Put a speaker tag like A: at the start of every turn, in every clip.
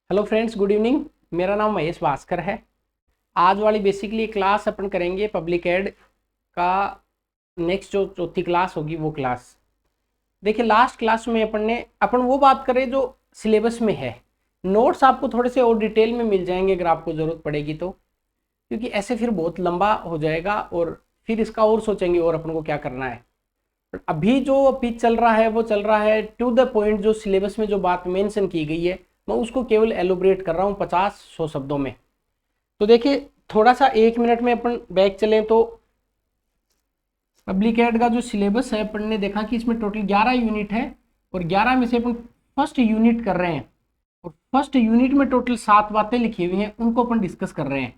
A: Hello friends, good evening. मेरा नाम महेश भास्कर है। आज वाली बेसिकली क्लास अपन करेंगे पब्लिक एड का। नेक्स्ट जो चौथी क्लास होगी वो क्लास देखिए, लास्ट क्लास में अपन वो बात करें जो सिलेबस में है। नोट्स आपको थोड़े से और डिटेल में मिल जाएंगे अगर आपको ज़रूरत पड़ेगी तो, क्योंकि ऐसे फिर बहुत लंबा हो जाएगा और फिर इसका और सोचेंगे और अपन को क्या करना है। अभी जो पिच चल रहा है वो चल रहा है टू द पॉइंट। जो सिलेबस में जो बात मेंशन की गई है मैं उसको केवल एलोबरेट कर रहा हूँ 50-100 शब्दों में। तो देखिए, थोड़ा सा 1 मिनट में अपन बैक चलें तो पब्लिक एड का जो सिलेबस है अपन ने देखा कि इसमें टोटल 11 यूनिट है और 11 में से अपन फर्स्ट यूनिट कर रहे हैं और फर्स्ट यूनिट में टोटल 7 बातें लिखी हुई हैं, उनको अपन डिस्कस कर रहे हैं।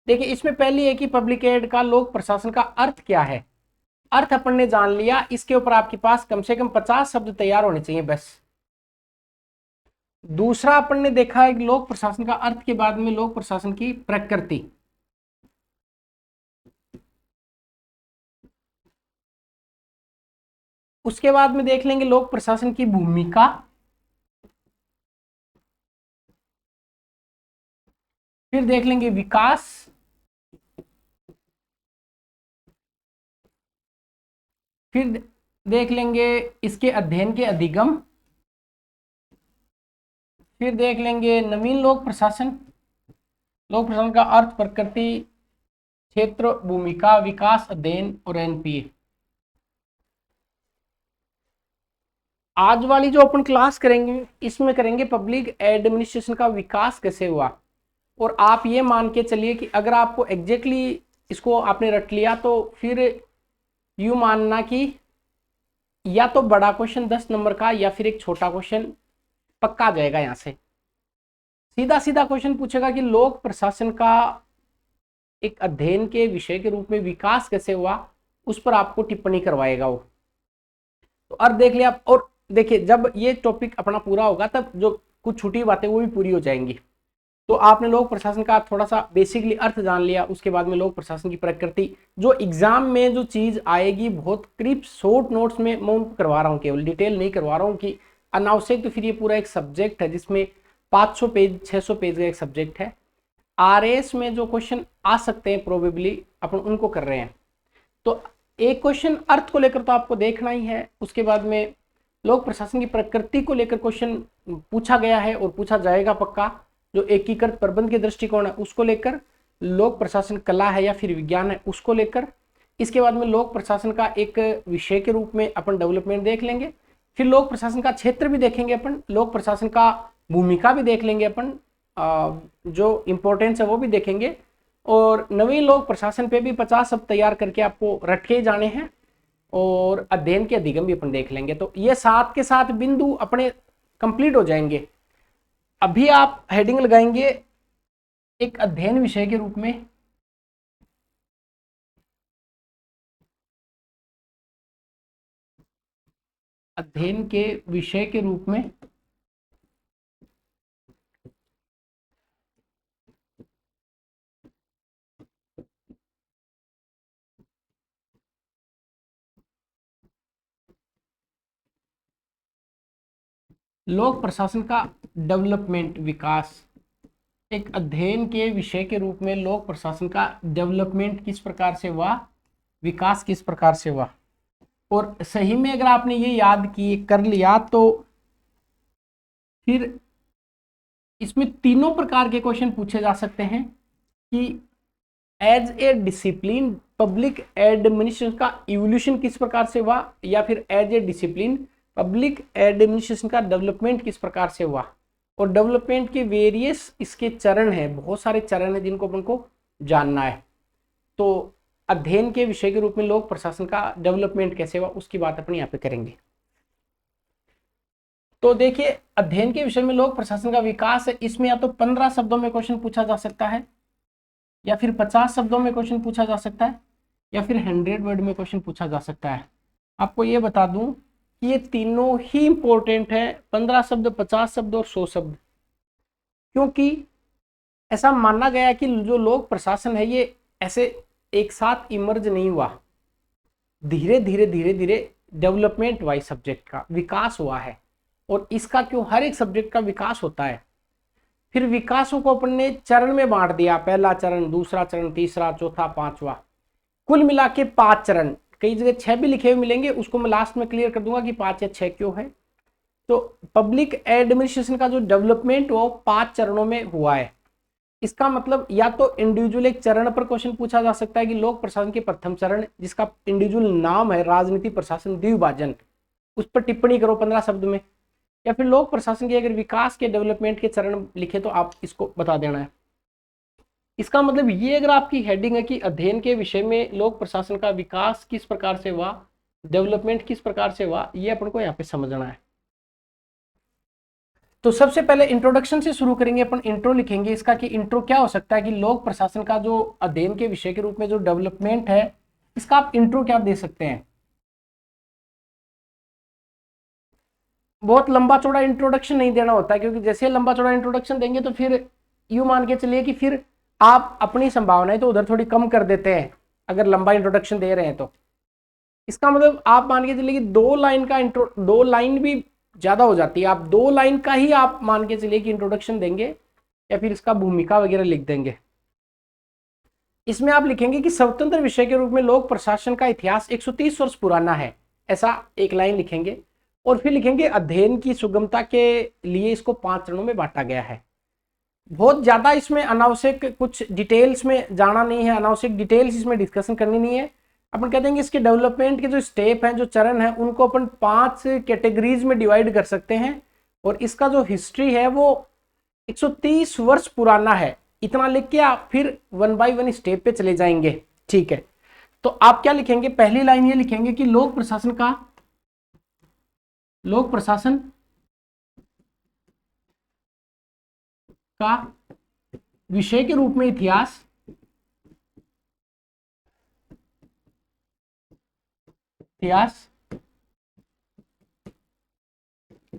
A: देखिए, इसमें पहली है कि पब्लिक एड का लोक प्रशासन का अर्थ क्या है। अर्थ अपन ने जान लिया, इसके ऊपर आपके पास कम से कम 50 शब्द तैयार होने चाहिए बस। दूसरा अपन ने देखा है कि लोक प्रशासन का अर्थ के बाद में लोक प्रशासन की प्रकृति। उसके बाद में देख लेंगे लोक प्रशासन की भूमिका। फिर देख लेंगे विकास। फिर देख लेंगे इसके अध्ययन के अधिगम। फिर देख लेंगे नवीन लोक प्रशासन। लोक प्रशासन का अर्थ, प्रकृति, क्षेत्र, भूमिका, विकास, अध्ययन और एनपीए। आज वाली जो अपन क्लास करेंगे इसमें करेंगे पब्लिक एडमिनिस्ट्रेशन का विकास कैसे हुआ। और आप ये मान के चलिए कि अगर आपको एग्जैक्टली इसको आपने रट लिया तो फिर यूँ मानना कि या तो बड़ा क्वेश्चन 10 नंबर का या फिर एक छोटा क्वेश्चन पक्का आ जाएगा। यहाँ से सीधा सीधा क्वेश्चन पूछेगा कि लोक प्रशासन का एक अध्ययन के विषय के रूप में विकास कैसे हुआ, उस पर आपको टिप्पणी करवाएगा वो। तो और देख लिया। और देखिए, जब ये टॉपिक अपना पूरा होगा तब जो कुछ छुट्टी बातें वो भी पूरी हो जाएंगी। तो आपने लोक प्रशासन का थोड़ा सा बेसिकली अर्थ जान लिया। उसके बाद में लोक प्रशासन की प्रकृति, जो एग्जाम में जो चीज आएगी बहुत करीब शॉर्ट नोट्स में मैं उनको करवा रहा हूँ, केवल डिटेल नहीं करवा रहा हूँ कि अनावश्यक। तो फिर ये पूरा एक सब्जेक्ट है जिसमें 500 पेज 600 पेज का एक सब्जेक्ट है। आरएस में जो क्वेश्चन आ सकते हैं प्रोबेबली अपन उनको कर रहे हैं। तो एक क्वेश्चन अर्थ को लेकर तो आपको देखना ही है। उसके बाद में लोक प्रशासन की प्रकृति को लेकर क्वेश्चन पूछा गया है और पूछा जाएगा पक्का। जो एकीकृत प्रबंध के दृष्टिकोण है उसको लेकर, लोक प्रशासन कला है या फिर विज्ञान है उसको लेकर। इसके बाद में लोक प्रशासन का एक विषय के रूप में अपन डेवलपमेंट देख लेंगे। फिर लोक प्रशासन का क्षेत्र भी देखेंगे अपन, लोक प्रशासन का भूमिका भी देख लेंगे अपन, जो इम्पोर्टेंस है वो भी देखेंगे। और नवीन लोक प्रशासन पे भी 50 शब्द तैयार करके आपको रट के जाने हैं और अध्ययन के अधिगम भी अपन देख लेंगे। तो ये 7 के 7 बिंदु अपने कंप्लीट हो जाएंगे। अभी आप हेडिंग लगाएंगे एक अध्ययन विषय के रूप में। अध्ययन के विषय के रूप में लोक प्रशासन का डेवलपमेंट विकास। एक अध्ययन के विषय के रूप में लोक प्रशासन का डेवलपमेंट किस प्रकार से हुआ, विकास किस प्रकार से हुआ। और सही में अगर आपने ये याद किए कर लिया तो फिर इसमें तीनों प्रकार के क्वेश्चन पूछे जा सकते हैं कि as a discipline public administration का इवोल्यूशन किस प्रकार से हुआ, या फिर as a discipline public administration का डेवलपमेंट किस प्रकार से हुआ। और डेवलपमेंट के वेरियस इसके चरण हैं, बहुत सारे चरण हैं जिनको अपन को जानना है। तो अध्ययन के विषय के रूप में लोक प्रशासन का डेवलपमेंट कैसे हुआ उसकी बात अपन यहाँ पे करेंगे। तो देखिए, अध्ययन के विषय में लोक प्रशासन का विकास है, इसमें या तो 15 शब्दों में क्वेश्चन पूछा जा सकता है, या फिर 50 शब्दों में क्वेश्चन पूछा जा सकता है, या फिर 100 वर्ड में क्वेश्चन पूछा जा सकता है। आपको ये बता दूं कि ये तीनों ही इंपॉर्टेंट है, 15 शब्द, 50 शब्द और 100 शब्द। क्योंकि ऐसा माना गया कि जो लोक प्रशासन है ये ऐसे एक साथ इमर्ज नहीं हुआ। धीरे धीरे धीरे धीरे डेवलपमेंट वाइज सब्जेक्ट का विकास हुआ है। और इसका क्यों, हर एक सब्जेक्ट का विकास होता है। फिर विकासों को अपन ने चरण में बांट दिया, पहला चरण, दूसरा चरण, तीसरा, चौथा, पांचवा, कुल मिला के 5 चरण। कई जगह 6 भी लिखे हुए मिलेंगे, उसको मैं लास्ट में क्लियर कर दूंगा कि 5 या 6 क्यों है। तो पब्लिक एडमिनिस्ट्रेशन का जो डेवलपमेंट वो 5 चरणों में हुआ है। इसका मतलब या तो इंडिविजुअल एक चरण पर क्वेश्चन पूछा जा सकता है कि लोक प्रशासन के प्रथम चरण, जिसका इंडिविजुअल नाम है राजनीति प्रशासन द्विभाजन, उस पर टिप्पणी करो 15 शब्द में। या फिर लोक प्रशासन के अगर विकास के डेवलपमेंट के चरण लिखे तो आप इसको बता देना है। इसका मतलब ये अगर आपकी हेडिंग है कि अध्ययन के विषय में लोक प्रशासन का विकास किस प्रकार से हुआ, डेवलपमेंट किस प्रकार से हुआ, ये अपन को यहाँ पे समझना है। तो सबसे पहले इंट्रोडक्शन से शुरू करेंगे, अपन इंट्रो लिखेंगे इसका कि इंट्रो क्या हो सकता है कि लोक प्रशासन का जो अध्ययन के विषय के रूप में जो डेवलपमेंट है, इसका आप इंट्रो क्या दे सकते हैं। बहुत लंबा चौड़ा इंट्रोडक्शन नहीं देना होता है, क्योंकि जैसे लंबा चौड़ा इंट्रोडक्शन देंगे तो फिर यूं मान के चलिए कि फिर आप अपनी संभावनाएं तो उधर थोड़ी कम कर देते हैं अगर लंबा इंट्रोडक्शन दे रहे हैं तो। इसका मतलब आप मान के चलिए कि 2 लाइन का इंट्रो, 2 लाइन भी ज्यादा हो जाती है, आप 2 लाइन का ही आप मान के चलिए कि इंट्रोडक्शन देंगे या फिर इसका भूमिका वगैरह लिख देंगे। इसमें आप लिखेंगे कि स्वतंत्र विषय के रूप में लोक प्रशासन का इतिहास 130 वर्ष पुराना है, ऐसा एक लाइन लिखेंगे। और फिर लिखेंगे अध्ययन की सुगमता के लिए इसको 5 चरणों में बांटा गया है। बहुत ज्यादा इसमें अनावश्यक कुछ डिटेल्स में जाना नहीं है, अनावश्यक डिटेल्स इसमें डिस्कशन करनी नहीं है। अपन कहते हैं कि इसके डेवलपमेंट के जो स्टेप हैं, जो चरण हैं, उनको अपन 5 कैटेगरीज में डिवाइड कर सकते हैं। और इसका जो हिस्ट्री है वो 130 वर्ष पुराना है, इतना लिख के आप फिर 1 बाय 1 स्टेप पे चले जाएंगे। ठीक है, तो आप क्या लिखेंगे, पहली लाइन ये लिखेंगे कि लोक प्रशासन का विषय के रूप में इतिहास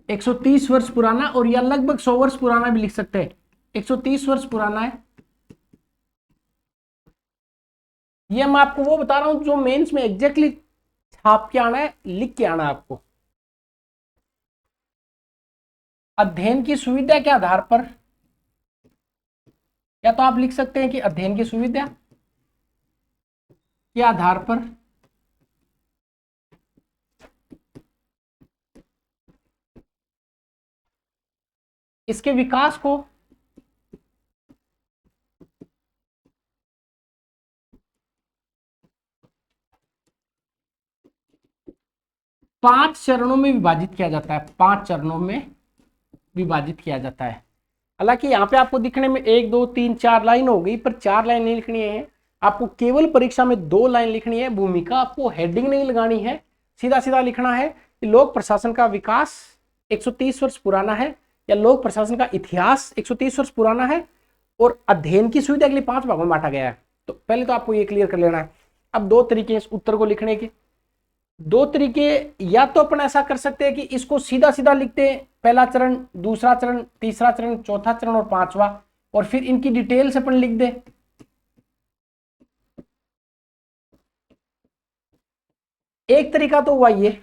A: 130 वर्ष पुराना, और या लगभग 100 वर्ष पुराना भी लिख सकते हैं। 130 वर्ष पुराना है, ये मैं आपको वो बता रहा हूं जो मेंस में एग्जैक्टली छाप के आना है, लिख के आना है आपको। अध्ययन की सुविधा के आधार पर, या तो आप लिख सकते हैं कि अध्ययन की सुविधा के आधार पर इसके विकास को पांच चरणों में विभाजित किया जाता है, 5 चरणों में विभाजित किया जाता है। हालांकि यहाँ पे आपको दिखने में 1 2 3 4 लाइन हो गई, पर 4 लाइन नहीं लिखनी है, आपको केवल परीक्षा में 2 लाइन लिखनी है। भूमिका आपको हेडिंग नहीं लगानी है, सीधा सीधा लिखना है कि लोक प्रशासन का विकास 130 वर्ष पुराना है, या लोक प्रशासन का इतिहास 130 वर्ष पुराना है, और अध्ययन की सुविधा के लिए 5 भागों में बांटा गया है। तो पहले तो आपको ये क्लियर कर लेना है। अब 2 तरीके इस उत्तर को लिखने के, 2 तरीके, या तो अपन ऐसा कर सकते हैं कि इसको सीधा सीधा लिखते हैं, पहला चरण, दूसरा चरण, तीसरा चरण, चौथा चरण और 5वां, और फिर इनकी डिटेल्स अपन लिख दे। एक तरीका तो हुआ ये,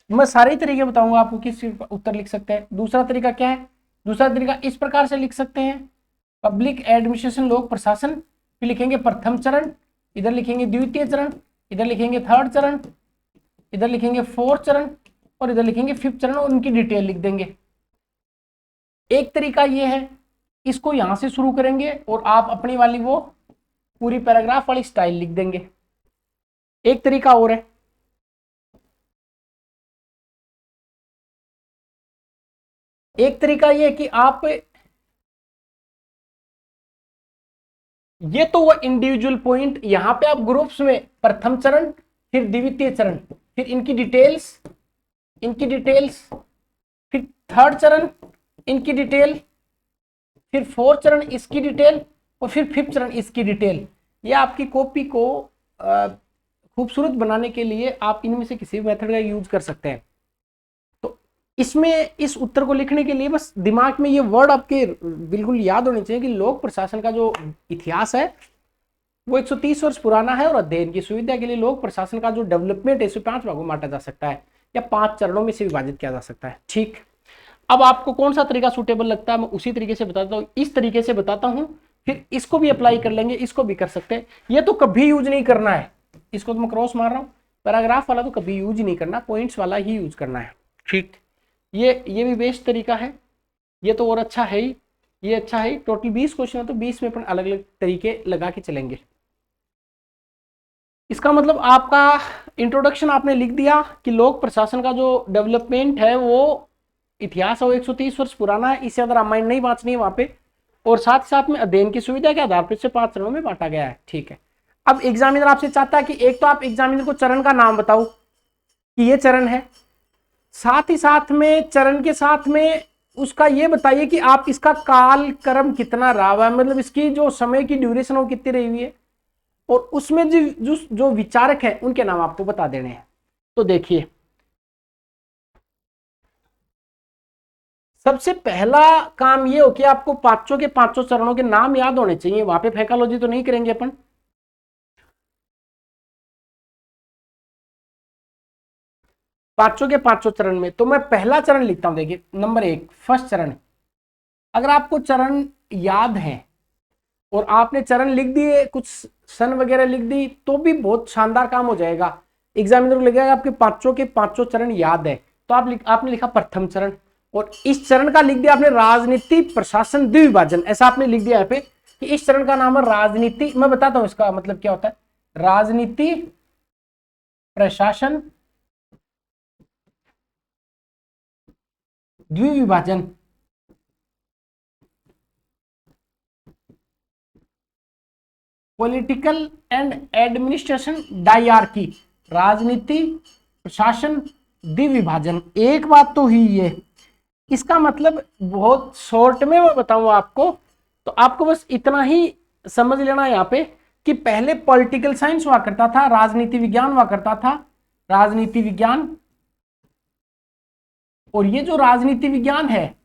A: मैं सारे तरीके बताऊंगा आपको किस उत्तर लिख सकते हैं। दूसरा तरीका क्या है, दूसरा तरीका इस प्रकार से लिख सकते हैं, पब्लिक एडमिनिस्ट्रेशन लोक प्रशासन, फिर लिखेंगे प्रथम चरण, इधर लिखेंगे द्वितीय चरण, इधर लिखेंगे 3rd चरण, इधर लिखेंगे 4th चरण, और इधर लिखेंगे 5th चरण, और उनकी डिटेल लिख देंगे। एक तरीका ये है, इसको यहां से शुरू करेंगे और आप अपनी वाली वो पूरी पैराग्राफ वाली स्टाइल लिख देंगे। एक तरीका और है, एक तरीका ये है कि आप, ये तो वो इंडिविजुअल पॉइंट, यहां पे आप ग्रुप्स में प्रथम चरण, फिर द्वितीय चरण, फिर इनकी डिटेल्स, फिर 3rd चरण इनकी डिटेल, फिर 4th चरण इसकी डिटेल, और फिर 5th चरण इसकी डिटेल। ये आपकी कॉपी को खूबसूरत बनाने के लिए आप इनमें से किसी भी मेथड का यूज कर सकते हैं। तो इसमें इस उत्तर को लिखने के लिए बस दिमाग में ये वर्ड आपके बिल्कुल याद होने चाहिए कि लोक प्रशासन का जो इतिहास है वो 130 वर्ष पुराना है और अध्ययन की सुविधा के लिए लोक प्रशासन का जो डेवलपमेंट है इसे 5 भागों में बांटा जा सकता है या 5 चरणों में से विभाजित किया जा सकता है। ठीक, अब आपको कौन सा तरीका सुटेबल लगता है मैं उसी तरीके से बताता हूँ, इस तरीके से बताता हूँ, फिर इसको भी अप्लाई कर लेंगे, इसको भी कर सकते हैं। ये तो कभी यूज नहीं करना है, इसको तो मैं क्रॉस मार रहा हूँ, पैराग्राफ वाला तो कभी यूज नहीं करना, पॉइंट्स वाला ही यूज करना है। ठीक, ये भी बेस्ट तरीका है, ये तो और अच्छा है ही, ये अच्छा है। टोटल 20 क्वेश्चन है तो 20 में अपन अलग अलग तरीके लगा के चलेंगे। इसका मतलब आपका इंट्रोडक्शन आपने लिख दिया कि लोक प्रशासन का जो डेवलपमेंट है वो इतिहास है वो 130 वर्ष पुराना है, इससे अगर रामायण नहीं बांचनी है वहां पे, और साथ ही साथ में अध्ययन की सुविधा के आधार पर इसे 5 चरणों में बांटा गया है। ठीक है, अब एग्जामिनर आपसे चाहता है कि एक तो आप एग्जामिनर को चरण का नाम बताओ कि ये चरण है, साथ ही साथ में चरण के साथ में उसका ये बताइए कि आप इसका काल क्रम कितना रहा हुआ है, मतलब इसकी जो समय की ड्यूरेशन वो कितनी रही हुई है, और उसमें जो विचारक है उनके नाम आपको बता देने हैं। तो देखिए, सबसे पहला काम ये हो कि आपको पांचों के पांचों चरणों के नाम याद होने चाहिए, वहां पे फैकालॉजी तो नहीं करेंगे अपन। पांचों के पांचों चरण में तो मैं पहला चरण लिखता हूं, देखिए नंबर 1 फर्स्ट चरण। अगर आपको चरण याद है और आपने चरण लिख दिए, कुछ सन वगैरह लिख दी, तो भी बहुत शानदार काम हो जाएगा। एग्जामिनर को लगेगा आपके पांचों के पांचों चरण याद है, तो आपने लिखा प्रथम चरण, और इस चरण का लिख दिया आपने राजनीति प्रशासन द्विविभाजन, ऐसा आपने लिख दिया यहाँ पे कि इस चरण का नाम है राजनीति। मैं बताता हूं इसका मतलब क्या होता है, राजनीति प्रशासन द्विविभाजन। पॉलिटिकल एंड एडमिनिस्ट्रेशन डायरकी, राजनीति प्रशासन द्विविभाजन। एक बात तो हुई है, इसका मतलब बहुत शॉर्ट में मैं बताऊं आपको, तो आपको बस इतना ही समझ लेना यहाँ पे कि पहले पॉलिटिकल साइंस हुआ करता था, राजनीति विज्ञान हुआ करता था, राजनीति विज्ञान। और ये जो राजनीति विज्ञान है,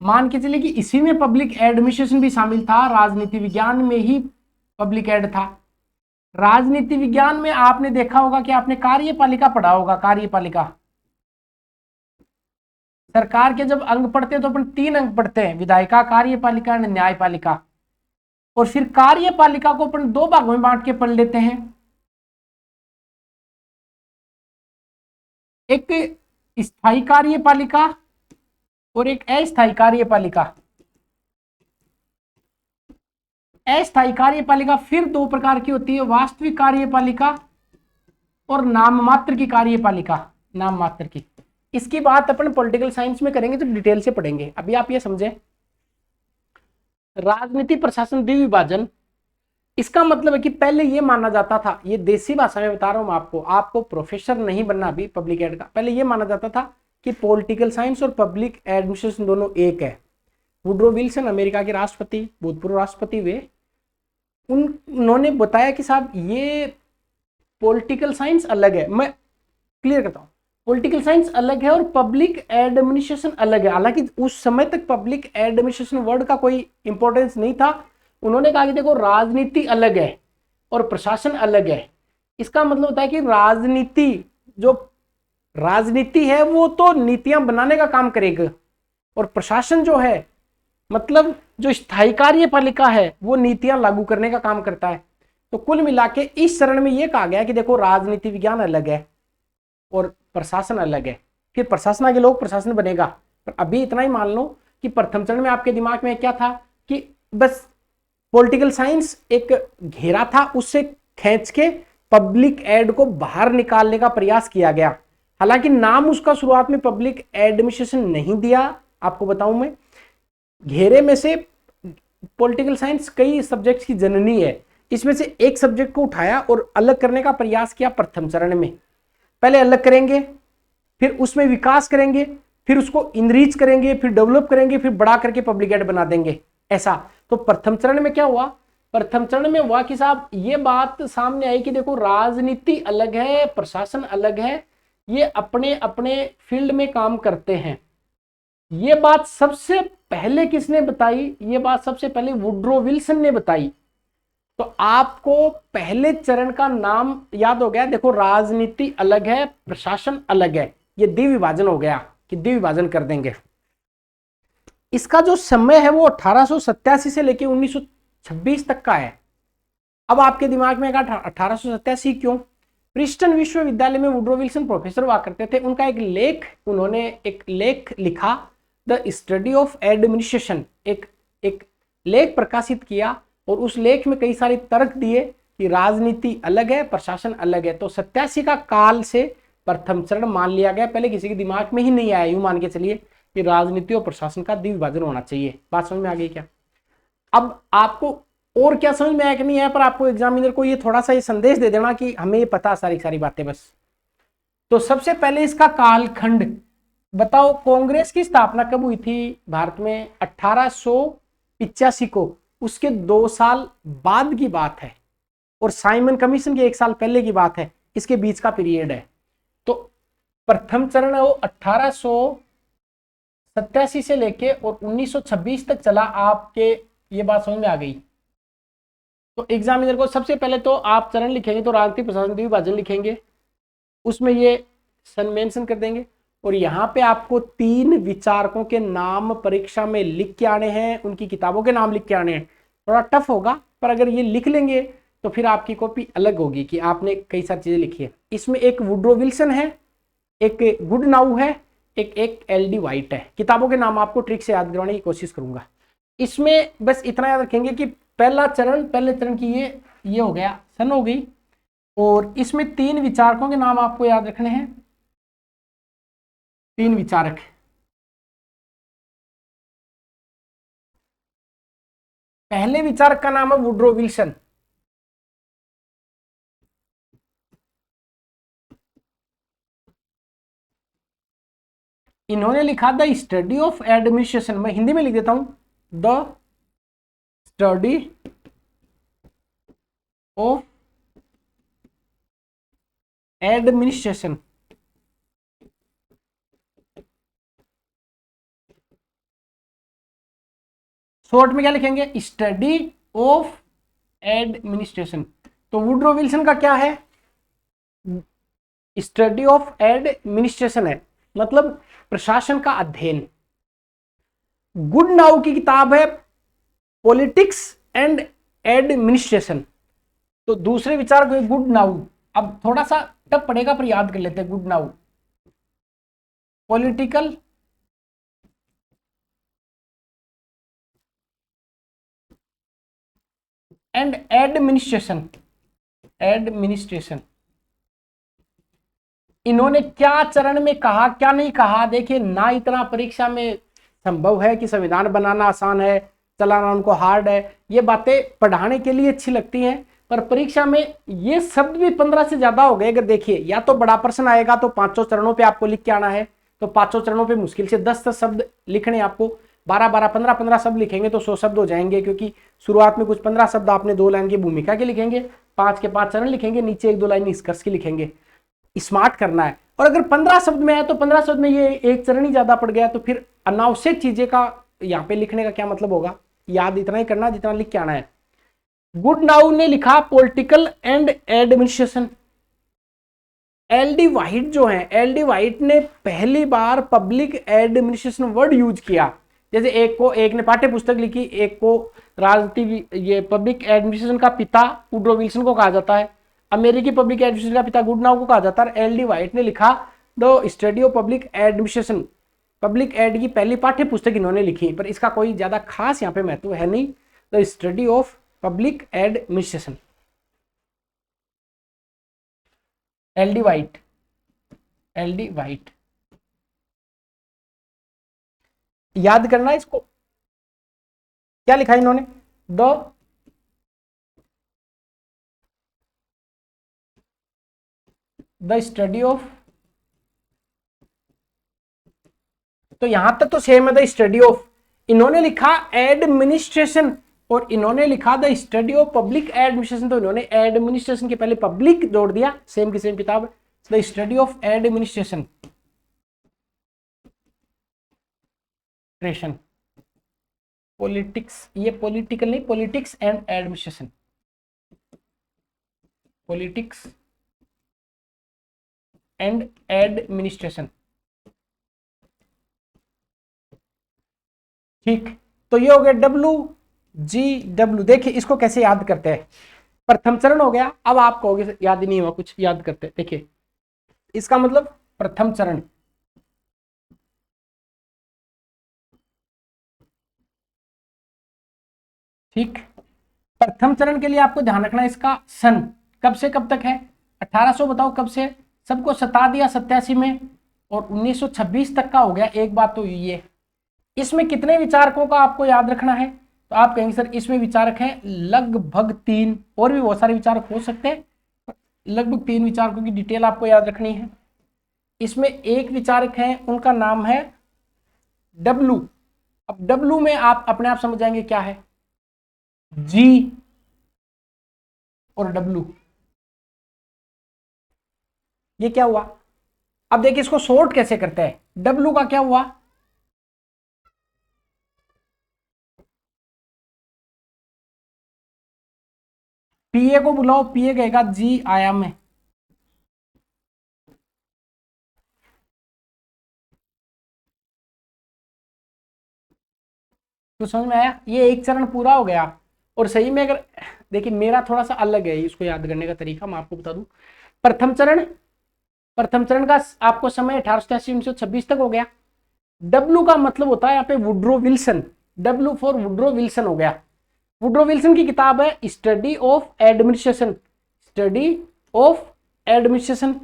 A: मान के चलिए कि इसी में पब्लिक एडमिनिस्ट्रेशन भी शामिल था, राजनीति विज्ञान में ही पब्लिक एड था। राजनीति विज्ञान में आपने देखा होगा कि आपने कार्यपालिका पढ़ा होगा, कार्यपालिका। सरकार के जब अंग पढ़ते हैं तो अपन 3 अंग पढ़ते हैं, विधायिका, कार्यपालिका और न्यायपालिका। और फिर कार्यपालिका को अपन 2 भागों में बांट के पढ़ लेते हैं, एक स्थायी कार्यपालिका और एक अस्थायी कार्यपालिका। अस्थायी कार्यपालिका फिर 2 प्रकार की होती है, वास्तविक कार्यपालिका और नाम मात्र की कार्यपालिका, नाम मात्र की। इसकी बात अपन पॉलिटिकल साइंस में करेंगे तो डिटेल से पढ़ेंगे, अभी आप ये समझे। राजनीति प्रशासन द्विविभाजन, इसका मतलब है कि पहले ये माना जाता था, ये देसी भाषा में बता रहा हूं आपको प्रोफेसर नहीं बनना अभी पब्लिक एड का, पहले ये माना जाता था कि पॉलिटिकल साइंस और पब्लिक एडमिनिस्ट्रेशन दोनों एक है। वुड्रो विल्सन अमेरिका के राष्ट्रपति, भूतपूर्व राष्ट्रपति वे, उन्होंने बताया कि साहब ये पॉलिटिकल साइंस अलग है। मैं क्लियर करता हूं, पॉलिटिकल साइंस अलग है और पब्लिक एडमिनिस्ट्रेशन अलग है। हालांकि उस समय तक पब्लिक एडमिनिस्ट्रेशन वर्ड का कोई इंपॉर्टेंस नहीं था। उन्होंने कहा कि देखो राजनीति अलग है और प्रशासन अलग है। इसका मतलब होता है कि राजनीति है वो तो नीतियां बनाने का काम करेगा, और प्रशासन जो है मतलब जो स्थायी कार्यपालिका है वो नीतियां लागू करने का काम करता है। तो कुल मिला के इस चरण में यह कहा गया कि देखो राजनीति विज्ञान अलग है और प्रशासन अलग है, फिर प्रशासन आगे लोग प्रशासन बनेगा। पर अभी इतना ही मान लो कि प्रथम चरण में आपके दिमाग में क्या था कि बस पॉलिटिकल साइंस एक घेरा था, उससे खींच के पब्लिक एड को बाहर निकालने का प्रयास किया गया। हालांकि नाम उसका शुरुआत में पब्लिक एडमिनिस्ट्रेशन नहीं दिया, आपको बताऊं मैं। घेरे में से पॉलिटिकल साइंस कई सब्जेक्ट्स की जननी है, इसमें से एक सब्जेक्ट को उठाया और अलग करने का प्रयास किया प्रथम चरण में। पहले अलग करेंगे, फिर उसमें विकास करेंगे, फिर उसको इनरीच करेंगे, फिर डेवलप करेंगे, फिर बड़ा करके पब्लिक एड बना देंगे, ऐसा। तो प्रथम चरण में क्या हुआ, प्रथम चरण में हुआ कि साहब ये बात सामने आई कि देखो राजनीति अलग है, प्रशासन अलग है, ये अपने अपने फील्ड में काम करते हैं। ये बात सबसे पहले किसने बताई, ये बात सबसे पहले वुड्रो विल्सन ने बताई। तो आपको पहले चरण का नाम याद हो गया। देखो, राजनीति अलग है, प्रशासन अलग है, ये द्विविभाजन हो गया कि द्विविभाजन कर देंगे। इसका जो समय है वो 1887 से लेके 1926 तक का है। अब आपके दिमाग में 1887 क्यों? प्रिंसटन विश्वविद्यालय में वुड्रो विल्सन प्रोफेसर हुआ करते थे। उनका उन्होंने एक लेख लिखा, द स्टडी ऑफ एडमिनिस्ट्रेशन, एक लेख प्रकाशित किया और उस लेख में कई सारे तर्क दिए कि राजनीति अलग है, प्रशासन अलग है। तो 87 का काल से प्रथम चरण मान लिया गया। पहले किसी के दिमाग में ही नहीं आया, यूं मान के चलिए कि राजनीति और प्रशासन का द्विविभाजन होना चाहिए। बात समझ में आ गई क्या? अब आपको और क्या समझ में आया कि नहीं आया, पर आपको एग्जामिनर को ये थोड़ा सा ये संदेश दे देना कि हमें ये पता सारी सारी बातें बस। तो सबसे पहले इसका कालखंड बताओ, कांग्रेस की स्थापना कब हुई थी भारत में? 1885 को, उसके 2 साल बाद की बात है। और साइमन कमीशन के 1 साल पहले की बात है, इसके बीच का पीरियड है। तो प्रथम चरण है वो 1887 से लेके और 1926 तक चला। आपके ये बात समझ में आ गई? तो एग्जामिनर को सबसे पहले तो आप चरण लिखेंगे तो राजनीतिक प्रशासन द्विभाजन लिखेंगे, उसमें ये सन मेंशन कर देंगे। और यहाँ पे आपको 3 विचारकों के नाम परीक्षा में लिख के आने हैं, उनकी किताबों के नाम लिख के आने हैं। थोड़ा टफ होगा, पर अगर ये लिख लेंगे तो फिर आपकी कॉपी अलग होगी कि आपने कई सारी चीजें लिखी है। इसमें एक वुड्रो विल्सन है, एक गुडनाउ है, एक एल डी वाइट है। किताबों के नाम आपको ट्रिक से याद करवाने की कोशिश करूंगा। इसमें बस इतना याद रखेंगे कि पहले चरण की ये हो गया, सन हो गई। और इसमें 3 विचारकों के नाम आपको याद रखने हैं। 3 विचारक, पहले विचारक का नाम है वुड्रो विल्सन। इन्होंने लिखा द स्टडी ऑफ एडमिनिस्ट्रेशन, मैं हिंदी में लिख देता हूं, the study of administration. Short में क्या लिखेंगे? Study of administration. तो वुड्रो विल्सन का क्या है? स्टडी ऑफ एडमिनिस्ट्रेशन है, मतलब प्रशासन का अध्ययन। गुड नाउ की किताब है पॉलिटिक्स एंड एडमिनिस्ट्रेशन। तो दूसरे विचार को गुड नाउ, अब थोड़ा सा टफ पड़ेगा पर याद कर लेते हैं। Good now, political and administration. इन्होंने क्या चरण में कहा, क्या नहीं कहा? देखिए, ना इतना परीक्षा में संभव है कि संविधान बनाना आसान है, चलाना उनको हार्ड है। ये बातें पढ़ाने के लिए अच्छी लगती हैं, पर परीक्षा में ये शब्द भी 15 से ज्यादा हो गए। अगर देखिए, या तो बड़ा प्रश्न आएगा तो 5 चरणों पे आपको लिख के आना है, तो 5 चरणों पे मुश्किल से 10 शब्द लिखने आपको। 12 15 शब्द लिखेंगे तो 100 शब्द हो जाएंगे, क्योंकि शुरुआत में कुछ 15 शब्द आपने 2 लाइन की भूमिका के लिखेंगे, 5 के 5 चरण लिखेंगे, नीचे 1-2 लाइन निष्कर्ष की लिखेंगे। स्मार्ट करना है। और अगर 15 शब्द में है तो 15 शब्द में ये एक चरण ही ज्यादा पड़ गया, तो फिर अनावश्यक चीजें का यहाँ पे लिखने का क्या मतलब होगा? याद इतना ही करना जितना लिख के आना है। गुड नाउ ने लिखा political and administration. L D white जो है, एल डी वाइट ने पहली बार पब्लिक एडमिनिस्ट्रेशन वर्ड यूज किया। जैसे एक ने पाठ्य पुस्तक लिखी, एक को राजनीति, ये पब्लिक एडमिनिस्ट्रेशन का पिता वुड्रो विल्सन को कहा जाता है, अमेरिकी पब्लिक एडमिनिस्ट्रेशन का पिता गुडनाउ को कहा जाता है। एल डी वाइट ने लिखा the study of public administration. Public ad की पहली पाठ्य पुस्तक इन्होंने लिखी, पर इसका कोई ज्यादा खास यहाँ पे महत्व है नहीं। The study of public administration, L D white. याद करना इसको, क्या लिखा इन्होंने? द स्टडी ऑफ, तो यहां तक तो सेम है, द स्टडी ऑफ। इन्होंने लिखा एडमिनिस्ट्रेशन और इन्होंने लिखा the study of public administration, तो इन्होंने एडमिनिस्ट्रेशन के पहले पब्लिक जोड़ दिया, सेम की सेम किताब, the study of administration. Politics, ये पॉलिटिकल नहीं, politics and administration. Politics and administration. ठीक, तो ये हो गया WGW। देखिए इसको कैसे याद करते हैं, प्रथम चरण हो गया। अब आप कहोगे याद ही नहीं हुआ कुछ, याद करते हैं। देखिए इसका मतलब प्रथम चरण, ठीक। प्रथम चरण के लिए आपको ध्यान रखना है इसका सन कब से कब तक है, 1800 बताओ कब से, सबको सता दिया 87 में, और 1926 तक का हो गया। एक बात तो ये, इसमें कितने विचारकों का आपको याद रखना है, तो आप कहेंगे सर इसमें विचारक हैं लगभग 3, और भी बहुत सारे विचारक हो सकते हैं, लगभग 3 विचारकों की डिटेल आपको याद रखनी है। इसमें एक विचारक है, उनका नाम है डब्लू। अब डब्लू में आप अपने आप समझ जाएंगे क्या है, जी और डब्लू, ये क्या हुआ। अब देखिए इसको शॉर्ट कैसे करते हैं, डब्लू का क्या हुआ, पीए को बुलाओ, पीए कहेगा जी आया मैं, तो समझ में आया, ये एक चरण पूरा हो गया। और सही में अगर देखिए मेरा थोड़ा सा अलग है इसको याद करने का तरीका, मैं आपको बता दूं। प्रथम चरण, प्रथम चरण का आपको समय 1887 1926 तक हो गया। डब्ल्यू का मतलब होता है यहाँ पे Woodrow Wilson, W for Woodrow Wilson हो गया। वुड्रो विल्सन की किताब है study of administration, study of administration.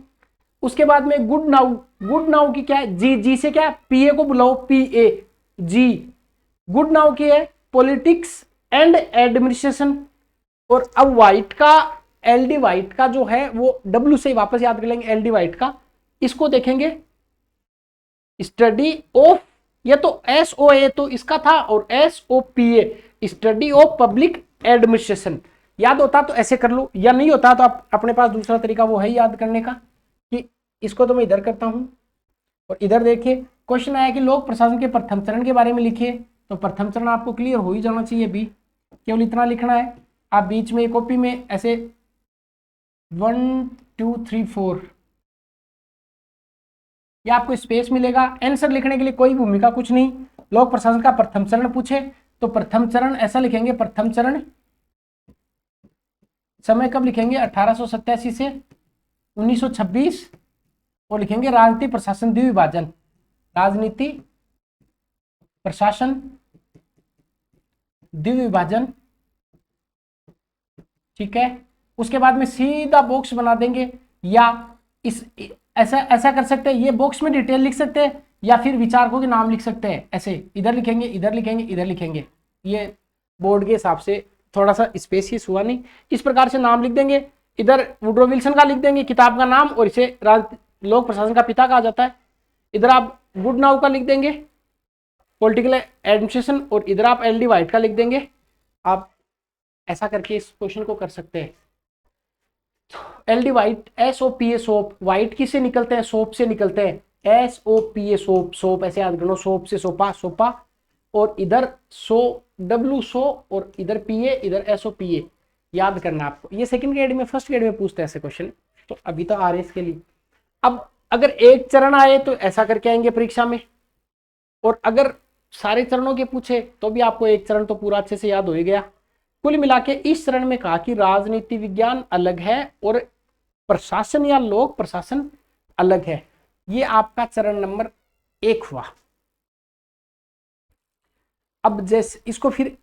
A: उसके बाद में गुड नाउ, गुड नाउ की क्या है, जी, जी से क्या, पीए को बुलाओ, पीए जी, गुड नाउ की है पॉलिटिक्स एंड एडमिनिस्ट्रेशन। और अब व्हाइट का, एलडी व्हाइट का जो है वो डब्ल्यू से वापस याद कर लेंगे, एलडी व्हाइट का, इसको देखेंगे स्टडी ऑफ, ये तो एस ओ ए तो इसका था, और S O P A study of public administration. याद होता तो ऐसे कर लो, या नहीं होता तो आप अपने पास दूसरा तरीका वो है याद करने का, कि इसको तो मैं इधर करता हूं और इधर देखिए क्वेश्चन आया कि लोक प्रशासन के प्रथम चरण के बारे में लिखिए, तो प्रथम चरण आपको क्लियर हो ही जाना चाहिए भी, केवल इतना लिखना है। आप बीच में कॉपी में ऐसे 1 2 3 4 या आपको स्पेस मिलेगा, आंसर लिखने के लिए कोई भूमिका कुछ नहीं। लोक प्रशासन का प्रथम चरण पूछे तो प्रथम चरण ऐसा लिखेंगे, प्रथम चरण समय कब लिखेंगे 1887 से 1926, और लिखेंगे राजनीति प्रशासन द्विविभाजन, राजनीति प्रशासन द्विविभाजन, ठीक है। उसके बाद में सीधा बॉक्स बना देंगे, या इस ऐसा ऐसा कर सकते हैं, ये बॉक्स में डिटेल लिख सकते हैं, या फिर विचारकों के नाम लिख सकते हैं, ऐसे इधर लिखेंगे, इधर लिखेंगे, इधर लिखेंगे। ये बोर्ड के हिसाब से थोड़ा सा स्पेसियस हुआ नहीं, इस प्रकार से नाम लिख देंगे। इधर वुड्रो विल्सन का लिख देंगे किताब का नाम, और इसे लोक प्रशासन का पिता कहा जाता है। इधर आप गुड नाउ का लिख देंगे पॉलिटिकल एडमिनिस्ट्रेशन, और इधर आप एलडी व्हाइट का लिख देंगे। आप ऐसा करके इस क्वेश्चन को कर सकते हैं। LD white, S O P A soap, white किससे निकलते हैं, सोप से निकलते हैं, S O P A soap, soap ऐसे याद करना, सोप से सोपा, सोपा, और इधर सो डब्ल्यू सो, और इधर पी ए, इधर एस ओ पी ए, याद करना आपको। ये सेकंड ग्रेड में, फर्स्ट ग्रेड में पूछते हैं ऐसे क्वेश्चन, तो अभी तो आ रहे इसके लिए। अब अगर एक चरण आए तो ऐसा करके आएंगे परीक्षा में, और अगर सारे चरणों के पूछे तो भी आपको एक चरण तो पूरा अच्छे से याद हो ही गया। कुल मिला के इस चरण में कहा कि राजनीति विज्ञान अलग है और प्रशासन या लोक प्रशासन अलग है। ये आपका चरण नंबर 1 हुआ। अब जैसे इसको फिर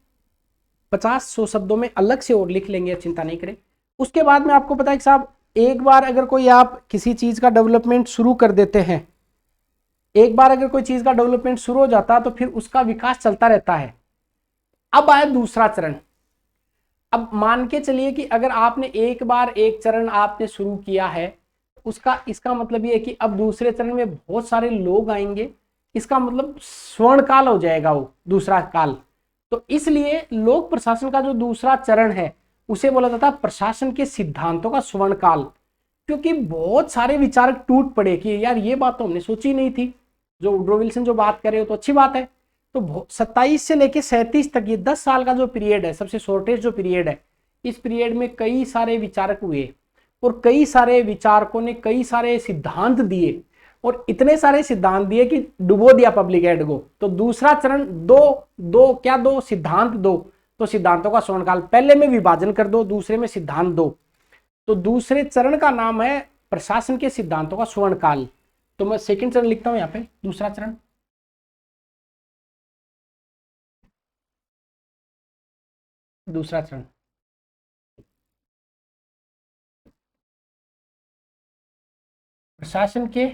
A: 50-100 शब्दों में अलग से और लिख लेंगे, चिंता नहीं करें। उसके बाद में आपको पता है कि साहब एक बार अगर कोई आप किसी चीज का डेवलपमेंट शुरू कर देते हैं, एक बार अगर कोई चीज का डेवलपमेंट शुरू हो जाता है तो फिर उसका विकास चलता रहता है। अब आया दूसरा चरण। अब मान के चलिए कि अगर आपने एक बार एक चरण आपने शुरू किया है, उसका इसका मतलब ये है कि अब दूसरे चरण में बहुत सारे लोग आएंगे, इसका मतलब स्वर्ण काल हो जाएगा वो दूसरा काल। तो इसलिए लोक प्रशासन का जो दूसरा चरण है उसे बोला जाता है प्रशासन के सिद्धांतों का स्वर्ण काल, क्योंकि बहुत सारे विचारक टूट पड़े कि यार ये बात तो हमने सोची नहीं थी। जो वुड्रो विल्सन जो बात कर रहे हो तो अच्छी बात है। तो 27 से लेके 37 तक ये 10 साल का जो पीरियड है, सबसे शॉर्टेस्ट जो पीरियड है, इस पीरियड में कई सारे विचारक हुए और कई सारे विचारकों ने कई सारे सिद्धांत दिए, और इतने सारे सिद्धांत दिए कि डुबो दिया पब्लिक एड को। तो दूसरा चरण दो सिद्धांत दो, तो सिद्धांतों का स्वर्णकाल, पहले में विभाजन कर दो, दूसरे में सिद्धांत दो, तो दूसरे चरण का नाम है प्रशासन के सिद्धांतों का स्वर्णकाल। तो मैं सेकंड चरण लिखता हूं यहां पे, दूसरा चरण। दूसरा चरण प्रशासन के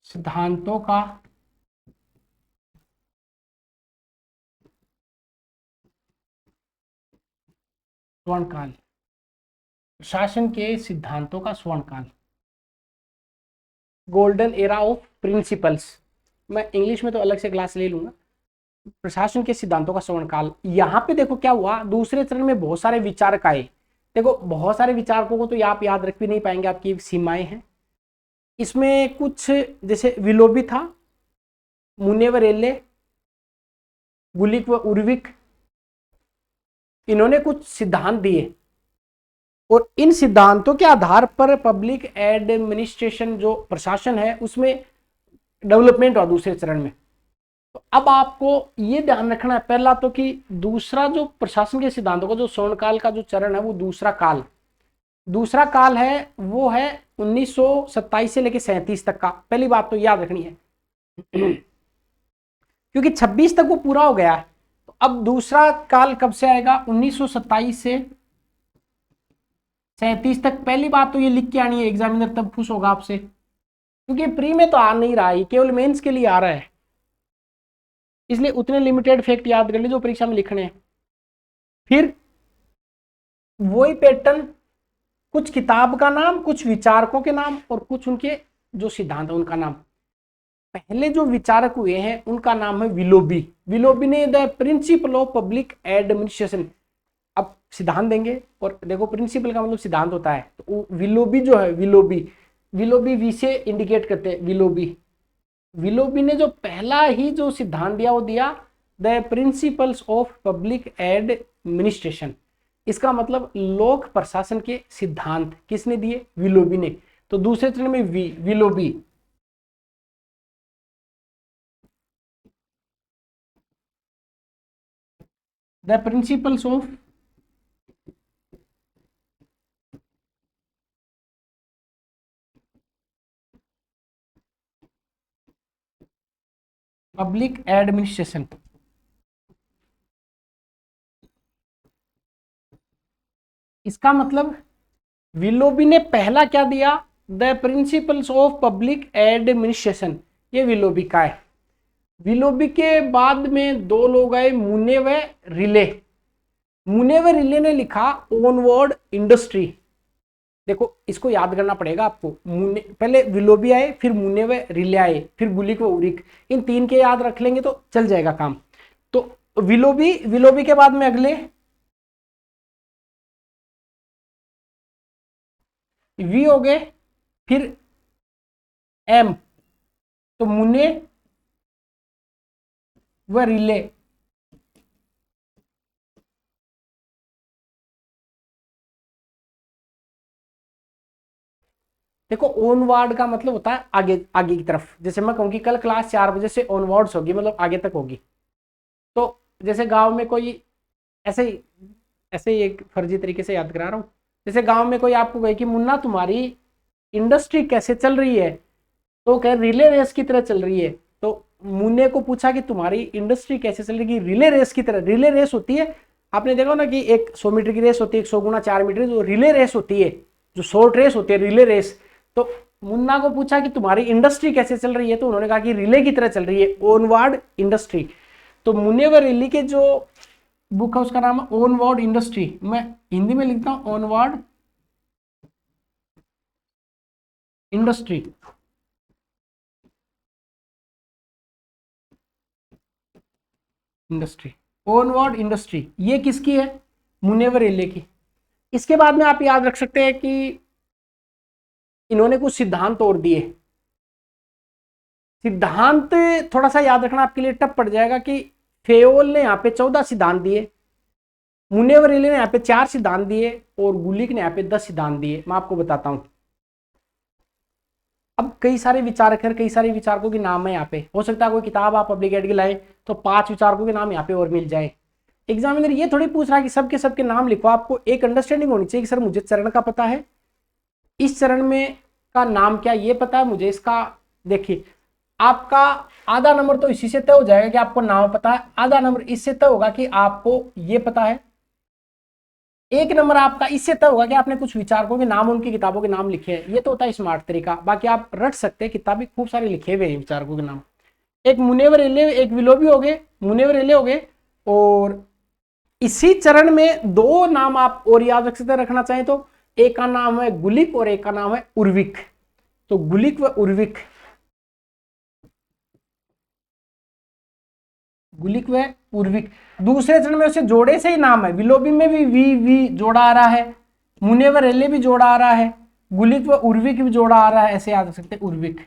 A: सिद्धांतों का स्वर्णकाल, प्रशासन के सिद्धांतों का स्वर्णकाल, गोल्डन एरा ऑफ प्रिंसिपल्स। मैं इंग्लिश में तो अलग से क्लास ले लूंगा। प्रशासन के सिद्धांतों का स्वर्णकाल, यहां पे देखो क्या हुआ, दूसरे चरण में बहुत सारे विचारक आए। देखो बहुत सारे विचारकों को तो आप याद रख भी नहीं पाएंगे, आपकी सीमाएं हैं। इसमें कुछ जैसे विलोबी था, मुनेवरेले, गुलिक व उर्विक, इन्होंने कुछ सिद्धांत दिए, और इन सिद्धांतों के आधार पर पब्लिक एडमिनिस्ट्रेशन जो प्रशासन है उसमें डेवलपमेंट हुआ दूसरे चरण में। तो अब आपको ये ध्यान रखना है पहला तो कि दूसरा जो प्रशासन के सिद्धांतों का जो स्वर्णकाल का जो चरण है वो दूसरा काल है, वो है 1927 से लेकर 37 तक का। पहली बात तो याद रखनी है क्योंकि 26 तक वो पूरा हो गया है। तो अब दूसरा काल कब से आएगा, 1927 से 37 तक। पहली बात तो ये लिख के आनी है, एग्जामिनर तब खुश होगा आपसे, क्योंकि प्री में तो आ नहीं रहा है, केवल मेंस के लिए आ रहा है, इसलिए उतने लिमिटेड फैक्ट याद कर लीजिए जो परीक्षा में लिखने हैं। फिर वही पैटर्न, कुछ किताब का नाम, कुछ विचारकों के नाम, और कुछ उनके जो सिद्धांत है उनका नाम। पहले जो विचारक हुए हैं उनका नाम है विलोबी। विलोबी ने the principle of public administration, अब सिद्धांत देंगे, और देखो प्रिंसिपल का मतलब सिद्धांत होता है, तो विलोबी जो है, विलोबी वी से इंडिकेट करते हैं, विलोबी ने जो पहला ही जो सिद्धांत दिया वो दिया the principles of public administration. इसका मतलब लोक प्रशासन के सिद्धांत किसने दिए, विलोबी ने। तो दूसरे चरण में Willoughby. The principles of public administration, इसका मतलब विलोबी ने पहला क्या दिया, the principles of public administration, ये विलोबी का है। विलोबी के बाद में दो लोग आए, मुने व रिले। मुने व रिले ने लिखा ऑनवर्ड इंडस्ट्री। देखो इसको याद करना पड़ेगा आपको, मुने पहले विलोबी आए, फिर मुने व रिले आए, फिर गुलिक व उरिक, इन तीन के याद रख लेंगे तो चल जाएगा काम। तो विलोबी के बाद में अगले वी हो गए, फिर एम, तो मुने व रिले। देखो ऑनवर्ड का मतलब होता है आगे आगे की तरफ। जैसे मैं कहूँ कि कल क्लास 4 बजे से ऑनवर्ड्स होगी, मतलब आगे तक होगी। तो जैसे गांव में कोई ऐसे ऐसे ही एक फर्जी तरीके से याद करा रहा हूँ, जैसे गांव में कोई आपको कहे कि मुन्ना तुम्हारी इंडस्ट्री कैसे चल रही है, तो कह रिले रेस की तरह चल रही है। तो मुन्ने को पूछा कि तुम्हारी इंडस्ट्री कैसे चल रही है, रिले रेस की तरह। रिले रेस होती है, आपने देखा ना कि एक 100 मीटर की रेस होती है, 100 गुना 4 मीटर, जो रिले रेस होती है, जो शॉर्ट रेस होती है, रिले रेस। तो मुन्ना को पूछा कि तुम्हारी इंडस्ट्री कैसे चल रही है, तो उन्होंने कहा कि रिले की तरह चल रही है, ऑनवर्ड इंडस्ट्री। तो मुन्ने व रिले के जो बुक है उसका नाम है ऑनवर्ड इंडस्ट्री। मैं हिंदी में लिखता हूं ऑनवर्ड इंडस्ट्री। ऑनवर्ड इंडस्ट्री ये किसकी है, मुन्ने व रिले की। इसके बाद में आप याद रख सकते हैं कि इन्होंने कुछ सिद्धांत और दिए। सिद्धांत थोड़ा सा याद रखना आपके लिए टफ पड़ जाएगा कि फेयोल ने यहाँ पे 14 सिद्धांत दिए, मुनेवर इले ने यहाँ पे 4 सिद्धांत दिए और गुलिक ने यहाँ पे 10 सिद्धांत दिए। मैं आपको बताता हूँ। अब कई सारे विचारक हैं, कई सारे विचारकों के नाम है यहाँ पे। हो सकता है कोई किताब आप पब्लिक एड की लाए तो 5 विचारकों के नाम यहाँ पे और मिल जाए। एग्जामिनर ये थोड़ी पूछ रहा है कि सबके नाम लिखो। आपको एक अंडरस्टैंडिंग होनी चाहिए कि सर मुझे चरण का पता है, इस चरण में का नाम क्या ये पता है मुझे, इसका देखिए आपका आधा नंबर तो इसी से तय हो जाएगा कि आपको नाम पता है, आधा नंबर इससे तय होगा कि आपको ये पता है, 1 नंबर आपका इससे तय होगा कि आपने कुछ विचारकों के नाम, उनकी किताबों के नाम लिखे हैं। ये तो होता है स्मार्ट तरीका। बाकी आप रट सकते हैं, किताबें खूब सारे लिखे हुए हैं विचारकों के नाम। एक मुनेवर इले, एक विलोबी हो गए, मुनेवर इले हो गए। और इसी चरण में 2 नाम आप और याद रख सकते हैं, रखना चाहें तो। एक का नाम है गुलिक और एक का नाम है उर्विक। तो गुलिक व उर्विक, गुलिक व उर्विक दूसरे चरण में उसे जोड़े से ही नाम है। विलोबी में भी वी जोड़ा आ रहा है, मुनेवर एले भी जोड़ा आ रहा है, गुलिक व उर्विक भी जोड़ा आ रहा है। ऐसे याद रख सकते हैं उर्विक।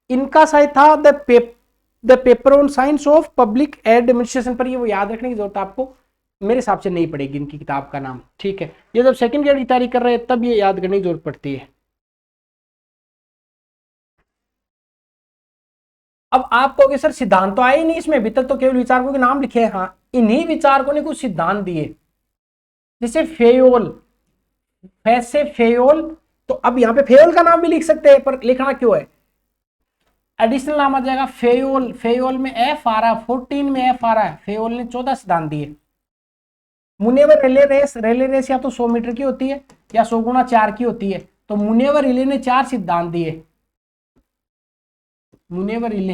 A: इनका शायद था the paper on science of public administration पर। ये वो याद रखने की जरूरत आपको मेरे हिसाब से नहीं पड़ेगी इनकी किताब का नाम, ठीक है। ये जब सेकंड ग्रेड की तैयारी कर रहे हैं तब ये याद करने की जरूरत पड़ती है। अब आप कहोगे सर सिद्धांत तो आए ही नहीं इसमें, अभी तक तो केवल विचारकों के नाम लिखे हैं। हाँ, इन्हीं विचारकों ने कुछ सिद्धांत दिए, जैसे फेयोल, फैसे फेयोल। तो अब यहाँ पे फेयोल का नाम भी लिख सकते हैं, पर लिखना क्यों है, एडिशनल नाम आ जाएगा फेयोल। फेयोल में एफ आ रहा है, 14 में एफ आ रहा है। फेयोल ने 14 सिद्धांत दिए। मुनेवर रिले रेस, रिले रेस या तो 100 मीटर की होती है या 100 गुना 4 की होती है। तो मुनेवर रिले ने 4 सिद्धांत दिए। मुनेवर रिले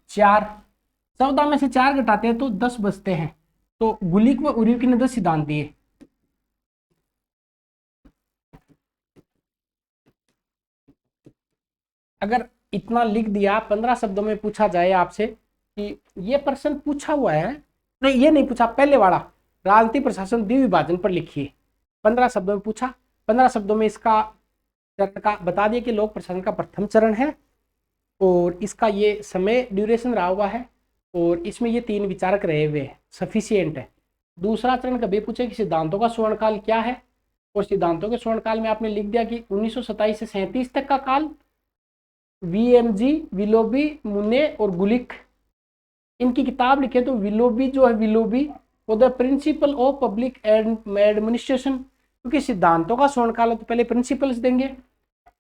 A: 4, 14 में से 4 घटाते हैं तो 10 बचते हैं। तो गुलिक व उर्विक ने 10 सिद्धांत दिए। अगर इतना लिख दिया, 15 शब्दों में पूछा जाए आपसे कि ये प्रश्न पूछा हुआ है, नहीं ये नहीं पूछा, पहले वाला राजनीति प्रशासन द्विविभाजन पर लिखिए, 15 शब्दों में पूछा। 15 शब्दों में इसका चरण का बता दिया कि लोक प्रशासन का प्रथम चरण है और इसका ये समय ड्यूरेशन रहा हुआ है और इसमें ये 3 विचारक रहे हुए हैं, सफिशियंट है। दूसरा चरण कभी पूछे कि सिद्धांतों का स्वर्णकाल क्या है, और सिद्धांतों के स्वर्णकाल में आपने लिख दिया कि 1927 से 37 तक का काल। वीएमजी, विलोबी, मुने और गुलिक, इनकी किताब लिखे तो विलोबी जो है, विलोबी वो the principle of public administration, क्योंकि सिद्धांतों का स्वर्णकाल है तो पहले प्रिंसिपल्स देंगे।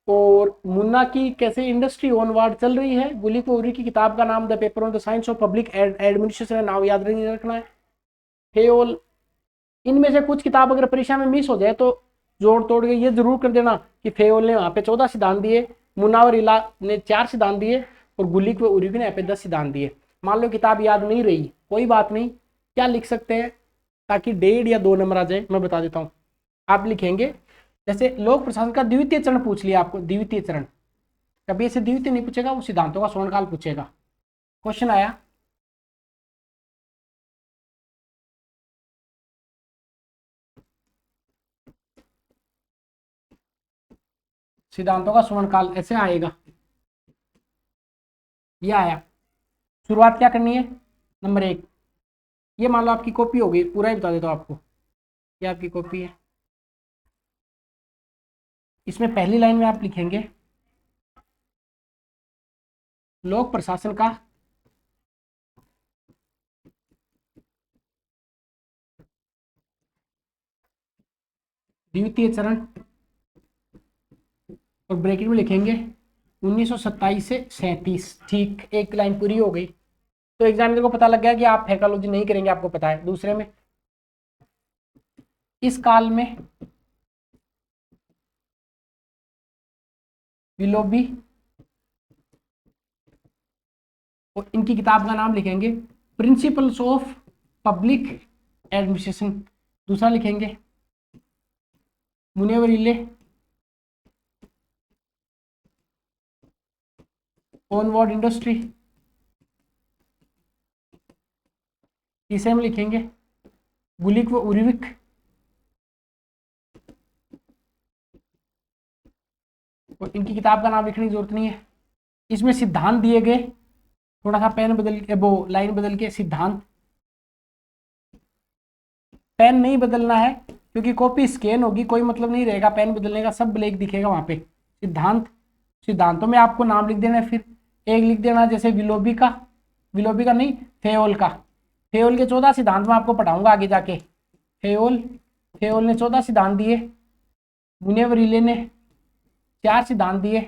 A: और मुन्ना की कैसे इंडस्ट्री ऑनवर्ड चल रही है। गुलिक व उर्विक की किताब का नाम the paper on the science of public administration है, नाम याद नहीं रखना है। फेयोल, इनमें से कुछ किताब अगर परीक्षा में मिस हो जाए तो जोड़ तोड़ के ये जरूर कर देना कि फेयोल ने वहां पे 14 सिद्धांत दिए, मुन्ना और इला ने 4 सिद्धांत दिए और गुलिक व उर्विक ने यहाँ पे 10 सिद्धांत दिए। मान लो किताब याद नहीं रही, कोई बात नहीं, क्या लिख सकते हैं ताकि 1.5 या 2 नंबर आ जाए, मैं बता देता हूँ। आप लिखेंगे जैसे लोक प्रशासन का द्वितीय चरण पूछ लिया आपको, द्वितीय चरण कभी ऐसे द्वितीय नहीं पूछेगा, वो सिद्धांतों का स्वर्णकाल पूछेगा। क्वेश्चन आया, सिद्धांतों का स्वर्णकाल ऐसे आएगा, ये आया। शुरुआत क्या करनी है, नंबर 1, ये मान लो आपकी कॉपी होगी, पूरा ही बता देता हूँ आपको, ये आपकी कॉपी है। इसमें पहली लाइन में आप लिखेंगे लोक प्रशासन का द्वितीय चरण और ब्रैकेट में लिखेंगे 1927 से 37। ठीक, एक लाइन पूरी हो गई। तो एग्जामिनर को पता लग गया कि आप फैकालॉजी नहीं करेंगे, आपको पता है। दूसरे में इस काल में विलोबी और इनकी किताब का नाम लिखेंगे प्रिंसिपल्स ऑफ पब्लिक एडमिनिस्ट्रेशन। दूसरा लिखेंगे मुनेवर इले ऑनवर्ड इंडस्ट्री। तीसरे में लिखेंगे गुलिक व उर्विक और इनकी किताब का नाम लिखने की जरूरत नहीं है। इसमें सिद्धांत दिए गए, थोड़ा सा पेन बदल के, वो लाइन बदल के सिद्धांत, पेन नहीं बदलना है क्योंकि कॉपी स्कैन होगी, कोई मतलब नहीं रहेगा पेन बदलने का, सब ब्लैक दिखेगा वहां पे। सिद्धांत, सिद्धांतों में आपको नाम लिख देना है, फिर एक लिख देना जैसे विलोबी का, विलोबी का नहीं, फेयोल का। फेयोल के 14 सिद्धांत में आपको पढ़ाऊंगा आगे जाके। फेयोल, फेयोल ने 14 सिद्धांत दिए, मुनेवरीले ने 4 सिद्धांत दिए,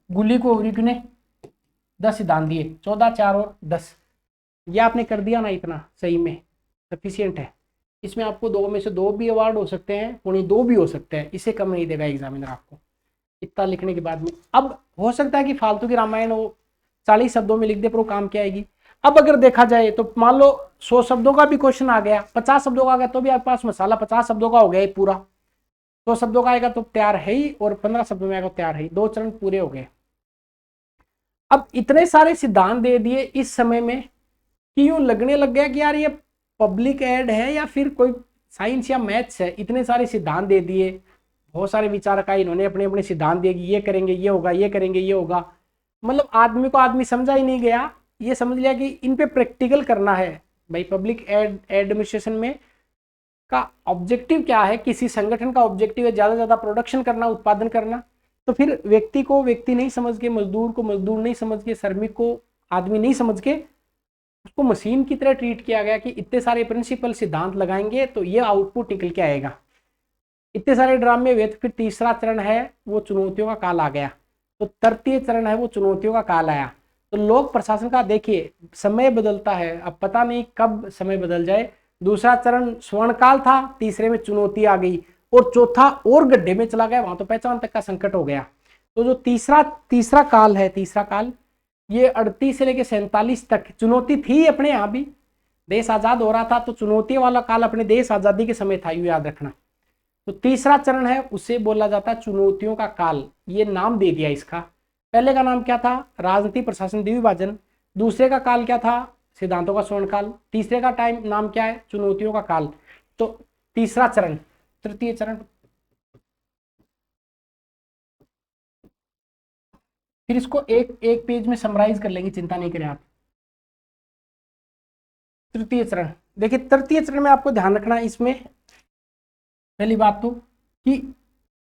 A: गुलिकोवरिक ने 10 सिद्धांत दिए, 14, 4 और 10। ये आपने कर दिया ना, इतना सही में सफिशियंट है। इसमें आपको 2 में से 2 भी अवार्ड हो सकते हैं, पुणे 2 भी हो सकते हैं, इससे कम नहीं देगा एग्जामिनर आपको इतना लिखने के बाद में। अब हो सकता है कि फालतू की रामायण वो 40 शब्दों में लिख दे पर वो काम क्या आएगी। अब अगर देखा जाए तो मान लो 100 शब्दों का भी क्वेश्चन आ गया, 50 शब्दों का आ गया, तो भी आपके पास मसाला 50 शब्दों का हो गया पूरा। 100 शब्दों का आएगा तो तैयार है ही, और 15 शब्दों में आएगा तो तैयार है ही, 2 चरण पूरे हो गए। अब इतने सारे सिद्धांत दे दिए इस समय में कि यूं लगने लग गया कि यार ये पब्लिक एड है या फिर कोई साइंस या मैथ्स है। इतने सारे सिद्धांत दे दिए, बहुत सारे विचारक आए, इन्होंने अपने अपने सिद्धांत दिए कि ये करेंगे ये होगा, ये करेंगे ये होगा। मतलब आदमी को आदमी समझा ही नहीं गया, ये समझ लिया कि इन पे प्रैक्टिकल करना है। भाई पब्लिक एडमिनिस्ट्रेशन में का ऑब्जेक्टिव क्या है, किसी संगठन का ऑब्जेक्टिव है ज़्यादा से ज़्यादा प्रोडक्शन करना, उत्पादन करना। तो फिर व्यक्ति को व्यक्ति नहीं समझ के, मजदूर को मजदूर नहीं समझ के, श्रमिक को आदमी नहीं समझ के, उसको मशीन की तरह ट्रीट किया गया कि इतने सारे प्रिंसिपल सिद्धांत लगाएंगे तो ये आउटपुट निकल के आएगा। इतने सारे ड्रामे हुए तो फिर तीसरा चरण है वो चुनौतियों का काल आ गया। तो तृतीय चरण है वो चुनौतियों का काल आया। तो लोक प्रशासन का देखिए समय बदलता है, अब पता नहीं कब समय बदल जाए। दूसरा चरण स्वर्णकाल था, तीसरे में चुनौती आ गई, और चौथा और गड्ढे में चला गया, वहां तो पहचान तक का संकट हो गया। तो जो तीसरा काल है, तीसरा काल ये 38 से लेकर 47 तक चुनौती थी। अपने यहाँ भी देश आजाद हो रहा था तो चुनौती वाला काल अपने देश आजादी के समय था, ये याद रखना। तो तीसरा चरण है उसे बोला जाता है चुनौतियों का काल, ये नाम दे दिया इसका। पहले का नाम क्या था, राजनीति प्रशासन द्विभाजन। दूसरे का काल क्या था, सिद्धांतों का स्वर्ण काल। तीसरे का टाइम नाम क्या है, चुनौतियों का काल। तो तीसरा चरण, तृतीय चरण। फिर इसको एक एक पेज में समराइज कर लेंगे, चिंता नहीं करें आप। तृतीय चरण देखिए, तृतीय चरण में आपको ध्यान रखना है इसमें पहली बात तो कि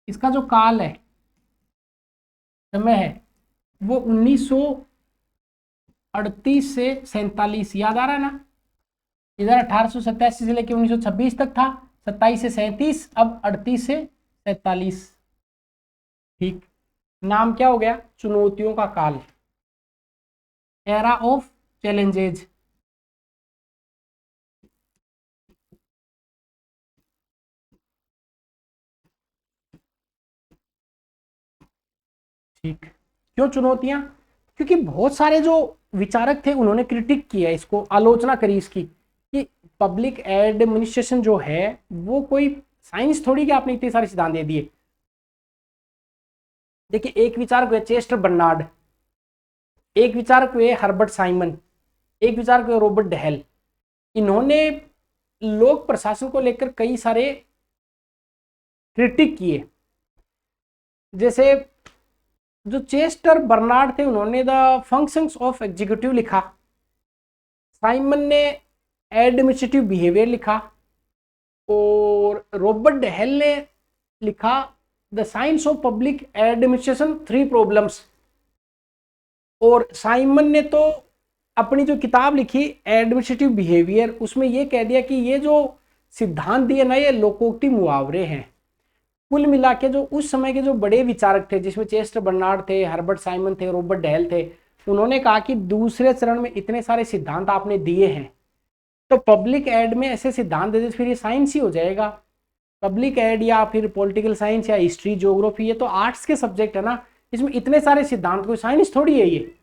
A: इसका जो काल है, समय है, वो 1938 से 47, याद आ रहा है ना। इधर 1887 से लेकर 1926 तक था, 27 से 37, अब 38 से 47। ठीक, नाम क्या हो गया, चुनौतियों का काल, एरा ऑफ चैलेंजेज। ठीक, क्यों चुनौतियां, क्योंकि बहुत सारे जो विचारक थे उन्होंने क्रिटिक किया इसको, आलोचना करी इसकी कि पब्लिक एडमिनिस्ट्रेशन जो है वो कोई साइंस थोड़ी कि आपने इतने सारे सिद्धांत दे दिए। देखिए एक विचारक हुए चेस्टर बर्नार्ड, एक विचारक हुए हर्बर्ट साइमन, एक विचारक हुए रॉबर्ट डेहल। इन्होंने लोक प्रशासन को लेकर कई सारे क्रिटिक किए। जैसे जो चेस्टर बर्नार्ड थे उन्होंने द फंक्शंस ऑफ एग्जीक्यूटिव लिखा, साइमन ने एडमिनिस्ट्रेटिव बिहेवियर लिखा, और रॉबर्ट डेहल ने लिखा the science of public administration 3 problems. और साइमन ने तो अपनी जो किताब लिखी एडमिनिस्ट्रेटिव बिहेवियर, उसमें ये कह दिया कि ये जो सिद्धांत दिए ना ये लोकोक्ति मुहावरे हैं। कुल मिला के जो उस समय के जो बड़े विचारक थे, जिसमें चेस्टर बर्नार्ड थे, हर्बर्ट साइमन थे, रॉबर्ट डेहल थे, उन्होंने कहा कि दूसरे चरण में इतने सारे सिद्धांत आपने दिए हैं तो पब्लिक एड में ऐसे सिद्धांत दे दे फिर ये साइंस ही हो जाएगा। पब्लिक एड या फिर पॉलिटिकल साइंस या हिस्ट्री ज्योग्राफी, ये तो आर्ट्स के सब्जेक्ट है ना, इसमें इतने सारे सिद्धांत, कोई साइंस थोड़ी है ये।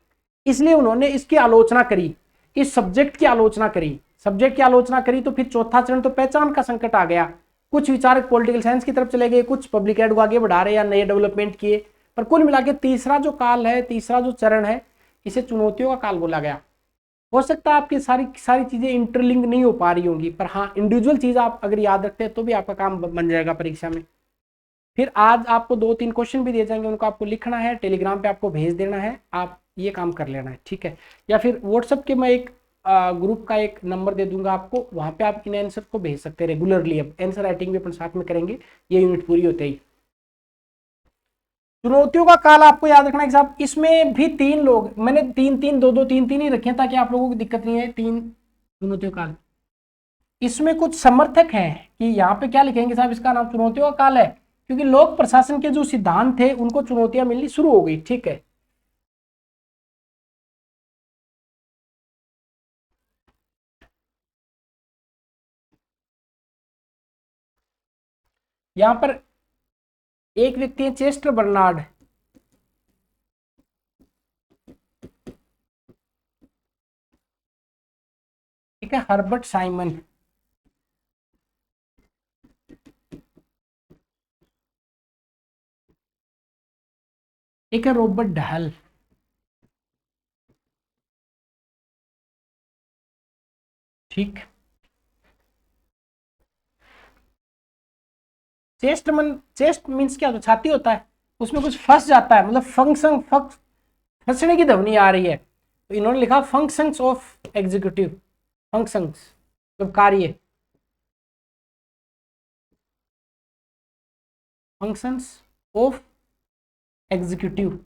A: इसलिए उन्होंने इसकी आलोचना करी, इस सब्जेक्ट की आलोचना करी। सब्जेक्ट की आलोचना करी तो फिर चौथा चरण तो पहचान का संकट आ गया। कुछ विचारक पॉलिटिकल साइंस की तरफ चले गए, कुछ पब्लिक एड को आगे बढ़ा रहे या नए डेवलपमेंट किए। पर कुल मिला के तीसरा जो काल है, तीसरा जो चरण है, इसे चुनौतियों का काल बोला गया। हो सकता है आपकी सारी सारी चीजें इंटरलिंक नहीं हो पा रही होंगी, पर हाँ इंडिविजुअल चीज आप अगर याद रखते हैं तो भी आपका काम बन जाएगा परीक्षा में। फिर आज आपको 2-3 क्वेश्चन भी दिए जाएंगे, उनको आपको लिखना है, टेलीग्राम पे आपको भेज देना है। आप ये काम कर लेना है, ठीक है। या फिर व्हाट्सएप के मैं एक ग्रुप का एक नंबर दे दूंगा आपको, वहां पे आप इन आंसर को भेज सकते हैं रेगुलरली। अब आंसर राइटिंग भी अपन साथ में करेंगे ये यूनिट पूरी होते ही। चुनौतियों का काल आपको याद रखना है कि साहब इसमें भी 3 लोग, मैंने 3-3 2-2 3-3 ही रखे हैं ताकि आप लोगों को दिक्कत नहीं है। 3 चुनौतियों का काल, इसमें कुछ समर्थक हैं कि यहाँ पे क्या लिखेंगे साहब, इसका नाम चुनौतियों का काल है क्योंकि लोक प्रशासन के जो सिद्धांत थे उनको चुनौतियां मिलनी शुरू हो गई, ठीक है। यहां पर एक व्यक्ति है चेस्टर बर्नार्ड, ठीक है, हर्बर्ट साइमन, एक है रॉबर्ट डहल, ठीक। चेस्ट मीन्स क्या होता है, छाती होता है, उसमें कुछ फंस जाता है, मतलब फंसने की ध्वनि आ रही है, तो इन्होंने लिखा फंक्शंस ऑफ एग्जीक्यूटिव, फंक्शंस मतलब कार्य, functions of executive.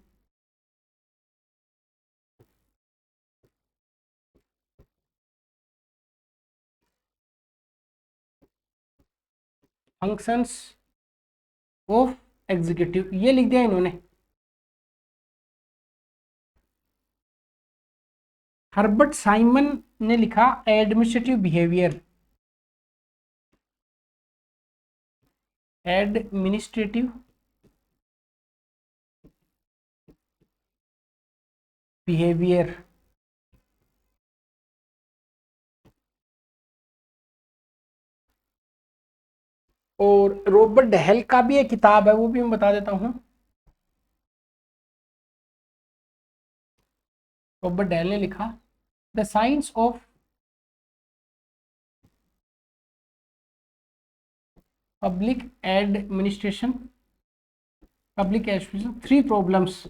A: Functions of executive ये लिख दिया इन्होंने। हर्बर्ट साइमन ने लिखा एडमिनिस्ट्रेटिव बिहेवियर, एडमिनिस्ट्रेटिव बिहेवियर। और रॉबर्ट डहेल का भी एक किताब है, वो भी मैं बता देता हूं। रॉबर्ट डहेल ने लिखा the science of public administration, public administration 3 problems.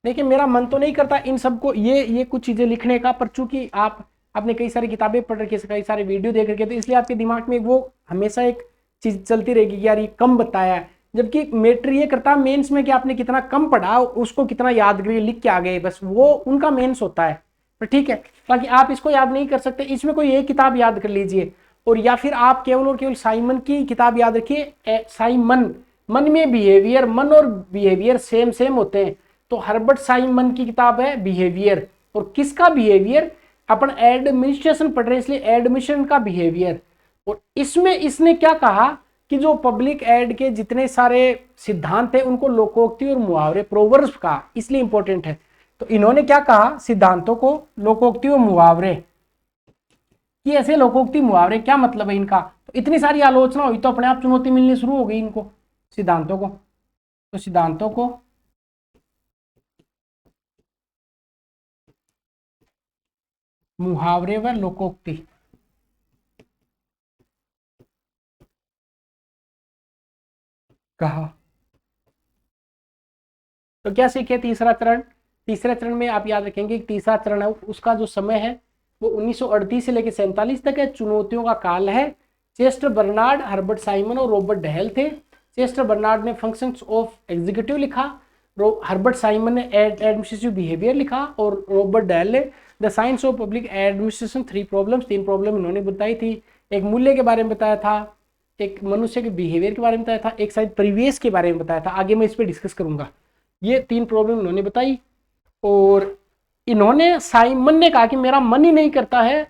A: देखिए मेरा मन तो नहीं करता इन सबको ये कुछ चीजें लिखने का, पर चूंकि आप आपने कई सारी किताबें पढ़ रखी है, कई सारे वीडियो देख रखे, तो इसलिए आपके दिमाग में वो हमेशा एक चीज चलती रहेगी कि यार ये कम बताया है, जबकि मैटर ये करता है मेंस में कि आपने कितना कम पढ़ा, उसको कितना याद करिए लिख के आ गए, बस वो उनका मेंस होता है। पर ठीक है, बाकी आप इसको याद नहीं कर सकते, इसमें कोई एक किताब याद कर लीजिए, और या फिर आप केवल और केवल साइमन की किताब याद रखिए। साइमन, मन में बिहेवियर, मन और बिहेवियर सेम सेम होते हैं, तो हर्बर्ट साइमन की किताब है बिहेवियर। और किसका बिहेवियर, अपन एडमिनिस्ट्रेशन पढ़ रहे हैं इसलिए एडमिशन का बिहेवियर। और इसमें इसने क्या कहा कि जो पब्लिक एड के जितने सारे सिद्धांत है उनको लोकोक्ति और मुहावरे, प्रोवर्ब्स का, इसलिए इंपॉर्टेंट है। तो इन्होंने क्या कहा, सिद्धांतों को लोकोक्ति और मुहावरे, कि ऐसे लोकोक्ति मुहावरे क्या मतलब है इनका, तो इतनी सारी आलोचना हुई तो अपने आप चुनौती मिलनी शुरू हो गई इनको, सिद्धांतों को। तो सिद्धांतों को मुहावरे व लोकोक्ति कहा। तो क्या सीखे, तीसरा चरण, तीसरे चरण में आप याद रखेंगे तीसरा चरण है उसका जो समय है वो 1938 से लेकर 47 तक है, चुनौतियों का काल है। चेस्टर बर्नार्ड, हर्बर्ट साइमन और रॉबर्ट डहेल थे। चेस्टर बर्नार्ड ने फंक्शंस ऑफ एग्जीक्यूटिव लिखा, हर्बर्ट साइमन ने एडमिनिस्ट्रेटिव बिहेवियर लिखा, और रॉबर्ट डहेल ने the science of public administration 3 problems, 3 problem इन्होंने बताई थी। एक मूल्य के बारे में बताया था, एक मनुष्य के बिहेवियर के बारे में बताया था, एक शायद परिवेश के बारे में बताया था, आगे मैं इस पर डिस्कस करूंगा। ये 3 प्रॉब्लम इन्होंने बताई। और इन्होंने, साइमन ने कहा कि मेरा मन ही नहीं करता है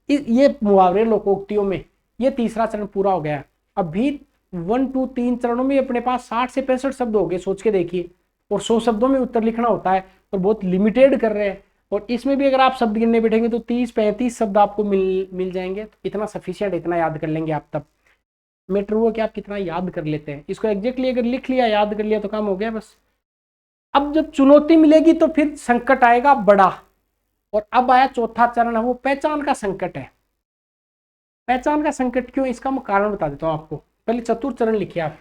A: ये मुहावरे लोकोक्तियों में। ये तीसरा चरण पूरा हो गया। अभी 1 2 3 चरणों में अपने पास 60 से 65 शब्द हो गए, सोच के देखिए, और 100 शब्दों में उत्तर लिखना होता है, और बहुत लिमिटेड कर रहे हैं। और इसमें भी अगर आप शब्द गिनने बैठेंगे तो 30-35 शब्द आपको मिल जाएंगे, तो इतना सफिशियंट, इतना याद कर लेंगे आप तब। मैटर हुआ कि आप कितना याद कर लेते हैं इसको, एग्जैक्टली अगर लिख लिया, याद कर लिया तो काम हो गया बस। अब जब चुनौती मिलेगी तो फिर संकट आएगा बड़ा, और अब आया चौथा चरण है, वो पहचान का संकट है। पहचान का संकट क्यों, इसका मैं कारण बता देता हूं आपको। पहले चतुर्थ चरण लिखिए आप।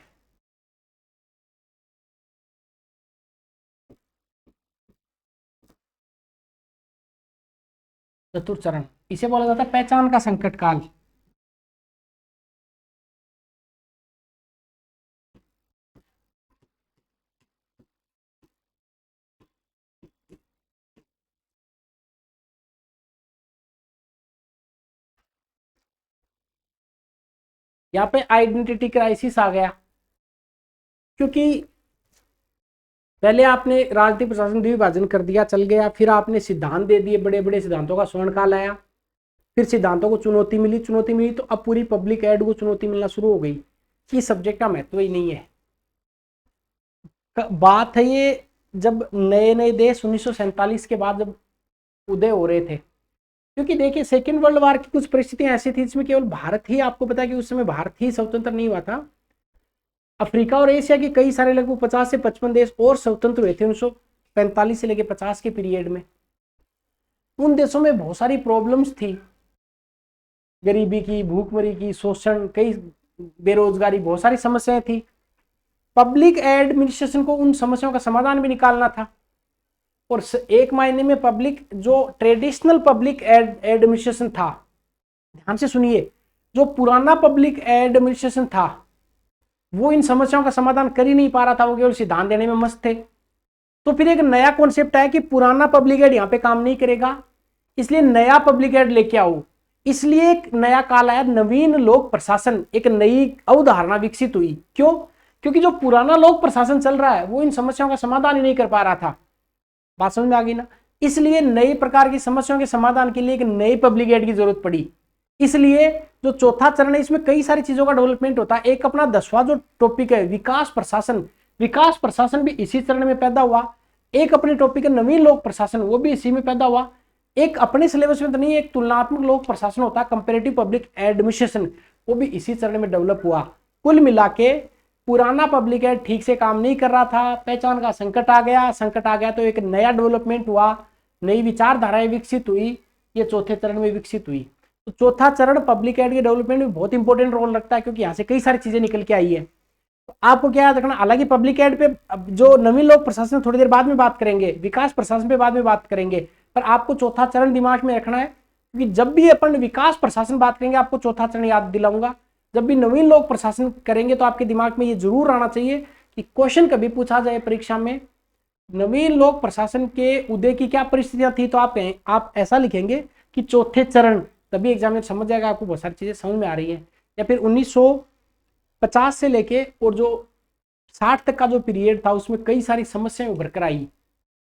A: चतुर्थ चरण, इसे बोला जाता है पहचान का संकट काल। यहाँ पे आइडेंटिटी क्राइसिस आ गया, क्योंकि पहले आपने राजनीतिक प्रशासन द्विभाजन कर दिया, चल गया, फिर आपने सिद्धांत दे दिए, बड़े बड़े सिद्धांतों का स्वर्ण काल आया, फिर सिद्धांतों को चुनौती मिली तो अब पूरी पब्लिक एड को चुनौती मिलना शुरू हो गई कि सब्जेक्ट का महत्व ही नहीं है। बात है ये, जब नए नए देश 1947 के बाद जब उदय हो रहे थे, क्योंकि देखिए सेकेंड वर्ल्ड वार की कुछ परिस्थितियां ऐसी थी जिसमें केवल भारत ही, आपको पता है कि उस समय भारत ही स्वतंत्र नहीं हुआ था, अफ्रीका और एशिया के कई सारे लगभग 50 से 55 देश और स्वतंत्र हुए थे 1945 से लेकर 50 के पीरियड में। उन देशों में बहुत सारी प्रॉब्लम्स थी, गरीबी की, भूखमरी की, शोषण, कई बेरोजगारी, बहुत सारी समस्याएं थी। पब्लिक एडमिनिस्ट्रेशन को उन समस्याओं का समाधान भी निकालना था, और एक मायने में पब्लिक जो ट्रेडिशनल पब्लिक एडमिनिस्ट्रेशन था, ध्यान से सुनिए, जो पुराना पब्लिक एडमिनिस्ट्रेशन था वो इन समस्याओं का समाधान कर ही नहीं पा रहा था, वो केवल सिद्धांत देने में मस्त थे। तो फिर एक नया कॉन्सेप्ट आया कि पुराना पब्लिक एड यहाँ पे काम नहीं करेगा, इसलिए नया पब्लिक एड लेके आओ। इसलिए एक नया काल आया, नवीन लोक प्रशासन, एक नई अवधारणा विकसित हुई। क्यों? क्योंकि जो पुराना लोक प्रशासन चल रहा है वो इन समस्याओं का समाधान ही नहीं कर पा रहा था। बात समझ में आ गई ना? इसलिए नई प्रकार की समस्याओं के समाधान के लिए एक नई पब्लिक एड की जरूरत पड़ी। इसलिए जो चौथा चरण है इसमें कई सारी चीजों का डेवलपमेंट होता है। एक अपना 10वां जो टॉपिक है विकास प्रशासन, विकास प्रशासन भी इसी चरण में पैदा हुआ। एक अपने टॉपिक है नवीन लोक प्रशासन, वो भी इसी में पैदा हुआ। एक अपने सिलेबस में तो नहीं, एक तुलनात्मक लोक प्रशासन होता है कंपेरेटिव पब्लिक एडमिनिस्ट्रेशन, वो भी इसी चरण में डेवलप हुआ। कुल मिला के पुराना पब्लिक एड ठीक से काम नहीं कर रहा था, पहचान का संकट आ गया, संकट आ गया तो एक नया डेवलपमेंट हुआ, नई विचारधाराएं विकसित हुई, ये चौथे चरण में विकसित हुई। तो चौथा चरण पब्लिक एड के डेवलपमेंट में बहुत इंपॉर्टेंट रोल रखता है, क्योंकि यहाँ से कई सारी चीजें निकल के आई है। तो आपको क्या याद रखना, हालांकि पब्लिक एड पे जो नवीन लोक प्रशासन थोड़ी देर बाद में बात करेंगे, विकास प्रशासन पे बाद में बात करेंगे, पर आपको चौथा चरण दिमाग में रखना है, क्योंकि जब भी अपन विकास प्रशासन बात करेंगे आपको चौथा चरण याद दिलाऊंगा। जब भी नवीन लोक प्रशासन करेंगे तो आपके दिमाग में ये जरूर आना चाहिए कि क्वेश्चन कभी पूछा जाए परीक्षा में, नवीन लोक प्रशासन के उदय की क्या परिस्थितियां थी, तो आप ऐसा लिखेंगे कि चौथे चरण, तभी एग्जाम में समझ जाएगा, आपको बहुत सारी चीजें समझ में आ रही है। या फिर 1950 से लेके और जो 60 तक का जो पीरियड था उसमें कई सारी समस्याएं उभर कर आई,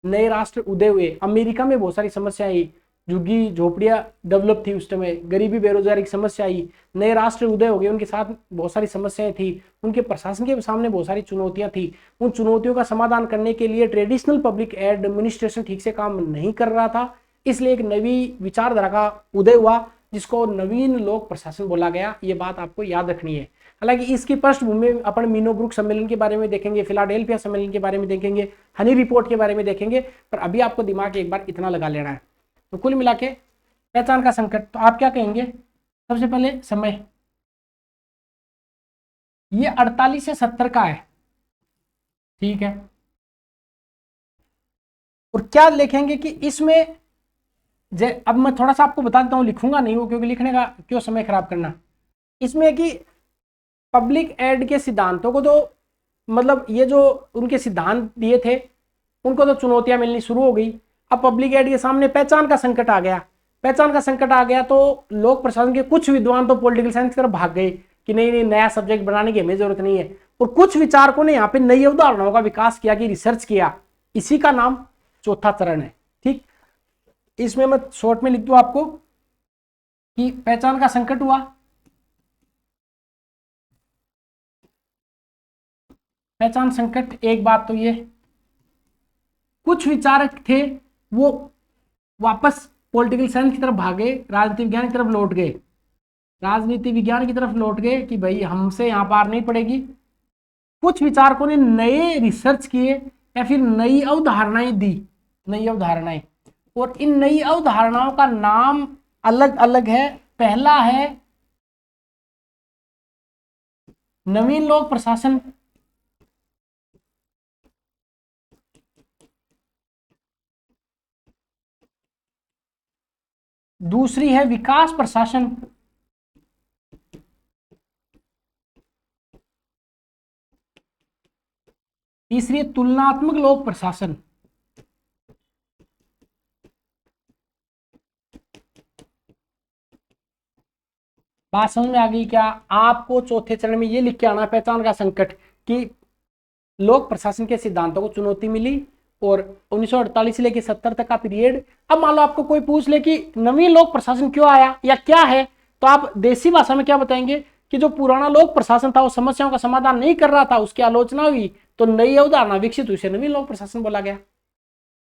A: नए राष्ट्र उदय हुए, अमेरिका में बहुत सारी समस्याएं आई, झुग्गी झोपड़ियां डेवलप थी उस समय, गरीबी बेरोजगारी की समस्या आई, नए राष्ट्र उदय हो गए, उनके साथ बहुत सारी समस्याएं थी, उनके प्रशासन के सामने बहुत सारी चुनौतियां थी। उन चुनौतियों का समाधान करने के लिए ट्रेडिशनल पब्लिक एडमिनिस्ट्रेशन ठीक से काम नहीं कर रहा था, इसलिए एक नवी विचारधारा का उदय हुआ जिसको नवीन लोक प्रशासन बोला गया। ये बात आपको याद रखनी है। हालांकि इसकी पृष्ठभूमि अपन मीनोब्रुक सम्मेलन के बारे में देखेंगे, फिलाडेल्फिया सम्मेलन के बारे में देखेंगे, हनी रिपोर्ट के बारे में देखेंगे, पर अभी आपको दिमाग एक बार इतना लगा लेना है। तो कुल मिला के पहचान का संकट, तो आप क्या कहेंगे? सबसे पहले समय, ये 48 से 70 का है, ठीक है। और क्या लिखेंगे कि इसमें अब मैं थोड़ा सा आपको बता देता हूँ, लिखूंगा नहीं वो, क्योंकि लिखने का क्यों समय खराब करना। इसमें कि पब्लिक एड के सिद्धांतों को तो, मतलब ये जो उनके सिद्धांत दिए थे उनको तो चुनौतियां मिलनी शुरू हो गई। अब पब्लिक एड के सामने पहचान का संकट आ गया, पहचान का संकट आ गया तो लोक प्रशासन के कुछ विद्वान तो पॉलिटिकल साइंस की तरफ भाग गए कि नहीं नहीं, नया सब्जेक्ट बनाने की हमें जरूरत नहीं है। और कुछ विचारकों ने यहाँ पे नई अवधारणाओं का विकास किया, कि रिसर्च किया, इसी का नाम चौथा चरण है। ठीक, इसमें मैं शॉर्ट में लिख दूं आपको कि पहचान का संकट हुआ, पहचान संकट, एक बात तो ये, कुछ विचारक थे वो वापस पॉलिटिकल साइंस की तरफ भागे, राजनीति विज्ञान की तरफ लौट गए, राजनीति विज्ञान की तरफ लौट गए कि भाई हमसे यहाँ पार नहीं पड़ेगी। कुछ विचारकों ने नए रिसर्च किए या फिर नई अवधारणाएं दी, नई अवधारणाएं, और इन नई अवधारणाओं का नाम अलग अलग है। पहला है नवीन लोक प्रशासन, दूसरी है विकास प्रशासन, तीसरी है तुलनात्मक लोक प्रशासन। बात समझ में आ गई क्या? आपको चौथे चरण में ये लिख के आना, पहचान का संकट, कि लोक प्रशासन के सिद्धांतों को चुनौती मिली और 1948 से लेकर 70 तक का पीरियड। अब मान लो आपको कोई पूछ ले कि नवीन लोक प्रशासन क्यों आया या क्या है, तो आप देसी भाषा में क्या बताएंगे कि जो पुराना लोक प्रशासन था वो समस्याओं का समाधान नहीं कर रहा था, उसकी आलोचना हुई तो नई अवधारणा विकसित हुई, उसे नवीन लोक प्रशासन बोला गया।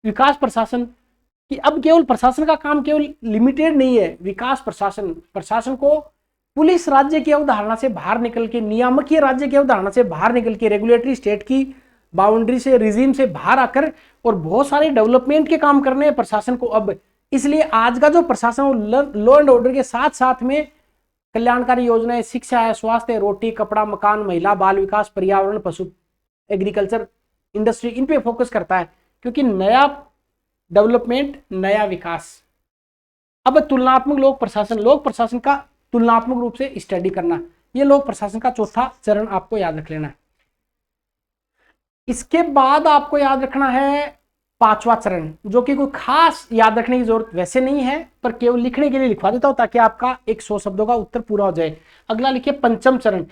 A: विकास प्रशासन कि अब केवल प्रशासन का काम केवल लिमिटेड नहीं है, विकास प्रशासन, प्रशासन को पुलिस राज्य की अवधारणा से बाहर निकल के, नियामकीय राज्य की अवधारणा से बाहर निकल के, रेगुलेटरी स्टेट की बाउंड्री से, रिजीम से बाहर आकर और बहुत सारे डेवलपमेंट के काम करने हैं प्रशासन को अब। इसलिए आज का जो प्रशासन लॉ एंड ऑर्डर के साथ साथ में कल्याणकारी योजनाएं, शिक्षा है, स्वास्थ्य है, रोटी कपड़ा मकान, महिला बाल विकास, पर्यावरण, पशु, एग्रीकल्चर, इंडस्ट्री, इन पे फोकस करता है, क्योंकि नया डेवलपमेंट नया विकास। अब तुलनात्मक लोक प्रशासन, लोक प्रशासन का तुलनात्मक रूप से स्टडी करना, यह लोक प्रशासन का चौथा चरण आपको याद रख लेना है। इसके बाद आपको याद रखना है पांचवा चरण, जो कि कोई खास याद रखने की जरूरत वैसे नहीं है, पर केवल लिखने के लिए लिखवा देता हूं ताकि आपका 100 शब्दों का उत्तर पूरा हो जाए। अगला लिखिए पंचम चरण।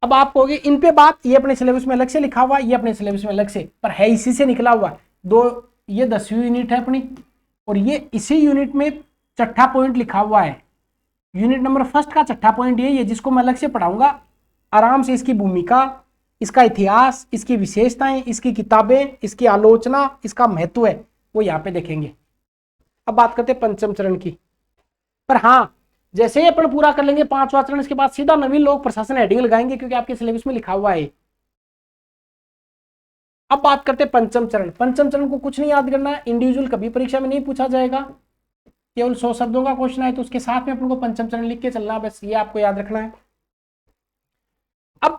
A: अब आप कहोगे इन पे बात, ये अपने सिलेबस में अलग से लिखा हुआ, ये अपने सिलेबस में अलग से, पर है इसी से निकला हुआ। दो, ये 10वीं यूनिट है अपनी, और ये इसी यूनिट में छठा पॉइंट लिखा हुआ है। यूनिट नंबर फर्स्ट का छठा पॉइंट यही है, जिसको मैं अलग से पढ़ाऊंगा आराम से। इसकी भूमिका, इसका इतिहास, इसकी विशेषताएं, इसकी किताबें, इसकी आलोचना, इसका महत्व है, वो यहाँ पे देखेंगे। अब बात करते हैं पंचम चरण की। पर हाँ, जैसे ही अपन पूरा कर लेंगे पांचवा चरण, इसके बाद सीधा नवीन लोक प्रशासन हेडिंग लगाएंगे, क्योंकि आपके सिलेबस में लिखा हुआ है। अब बात करते हैं पंचम चरण। पंचम चरण को कुछ नहीं याद करना है, इंडिविजुअल कभी परीक्षा में नहीं पूछा जाएगा, केवल 100 शब्दों का क्वेश्चन है, तो उसके साथ में अपन को पंचम चरण लिख के चलना, बस ये आपको याद रखना है। अब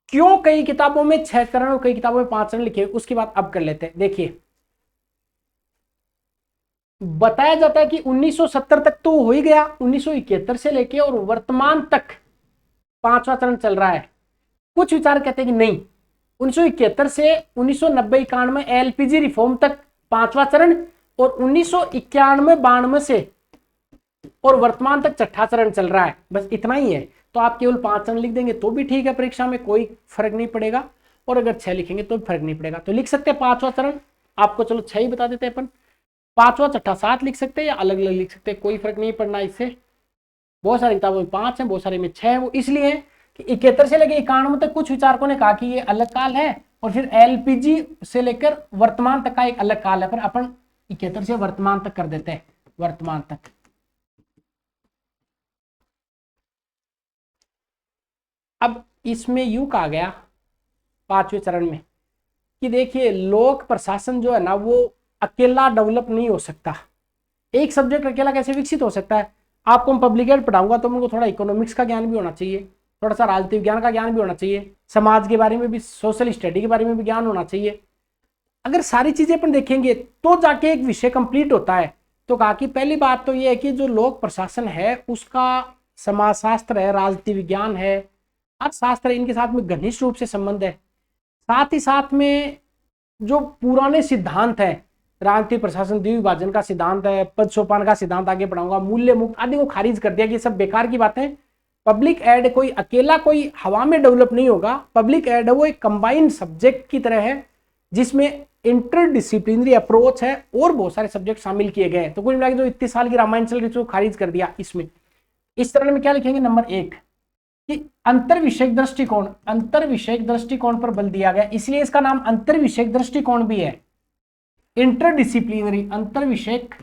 A: क्यों कई किताबों में 6 चरण और कई किताबों में 5 चरण लिखे, उसकी बात अब कर लेते हैं। देखिए, बताया जाता है कि 1970 तक तो हो ही गया, 1971 से लेके और वर्तमान तक 5वां चरण चल रहा है। कुछ विचार कहते हैं कि नहीं, 1971 से 1990-91 एलपीजी रिफॉर्म तक 5वां चरण, और 1991-92 से और वर्तमान तक 6ठा चरण चल रहा है, बस इतना ही है। तो आप केवल 5 चरण लिख देंगे तो भी ठीक है, परीक्षा में कोई फर्क नहीं पड़ेगा, और अगर 6 लिखेंगे तो भी फर्क नहीं पड़ेगा। तो लिख सकते हैं 5वां चरण, आपको चलो 6 ही बता देते हैं अपन। 5वां 6ठा 7 लिख सकते हैं या अलग अलग लिख सकते हैं, कोई फर्क नहीं पड़ना इससे। बहुत सारी किताबों में 5 है, बहुत सारे में 6 है। वो इसलिए कि 71 से लेकर 91 तक कुछ विचारकों ने कहा कि ये अलग काल है, और फिर एलपीजी से लेकर वर्तमान तक का एक अलग काल है, पर अपन 71 से वर्तमान तक कर देते हैं, वर्तमान तक। अब इसमें यूं कहा गया 5वें चरण में कि देखिए, लोक प्रशासन जो है ना, वो अकेला डेवलप नहीं हो सकता। एक सब्जेक्ट अकेला कैसे विकसित हो सकता है? आपको मैं पब्लिक एड पढ़ाऊंगा तो उनको थोड़ा इकोनॉमिक्स का ज्ञान भी होना चाहिए, थोड़ा सा राजनीति विज्ञान का ज्ञान भी होना चाहिए, समाज के बारे में भी, सोशल स्टडी के बारे में भी ज्ञान होना चाहिए। अगर सारी चीजें अपन देखेंगे तो जाके एक विषय कंप्लीट होता है। तो कहा कि पहली बात तो ये है कि जो लोक प्रशासन है उसका समाजशास्त्र है, राजनीति विज्ञान है, अर्थशास्त्र, इनके साथ में घनिष्ठ रूप से संबंध है। साथ ही साथ में जो पुराने सिद्धांत है, राजनीतिक प्रशासन द्विविभाजन का सिद्धांत है, पद सोपान का सिद्धांत आगे पढ़ाऊंगा, मूल्य मुक्त आदि को खारिज कर दिया कि ये सब बेकार की बातें। पब्लिक एड कोई अकेला कोई हवा में डेवलप नहीं होगा, पब्लिक एड वो एक कंबाइंड सब्जेक्ट की तरह है, जिसमें इंटरडिसिप्लिनरी अप्रोच है और बहुत सारे सब्जेक्ट शामिल किए गए हैं। तो कुल मिला के जो इतने साल की रामायण चल रही थी खारिज कर दिया इसमें। इस तरह में क्या लिखेंगे? नंबर 1 कि अंतर विषयक दृष्टिकोण, अंतर विषयक दृष्टिकोण पर बल दिया गया, इसलिए इसका नाम अंतर विषयक दृष्टिकोण भी है। इंटरडिसिप्लिनरी, अंतर विषयक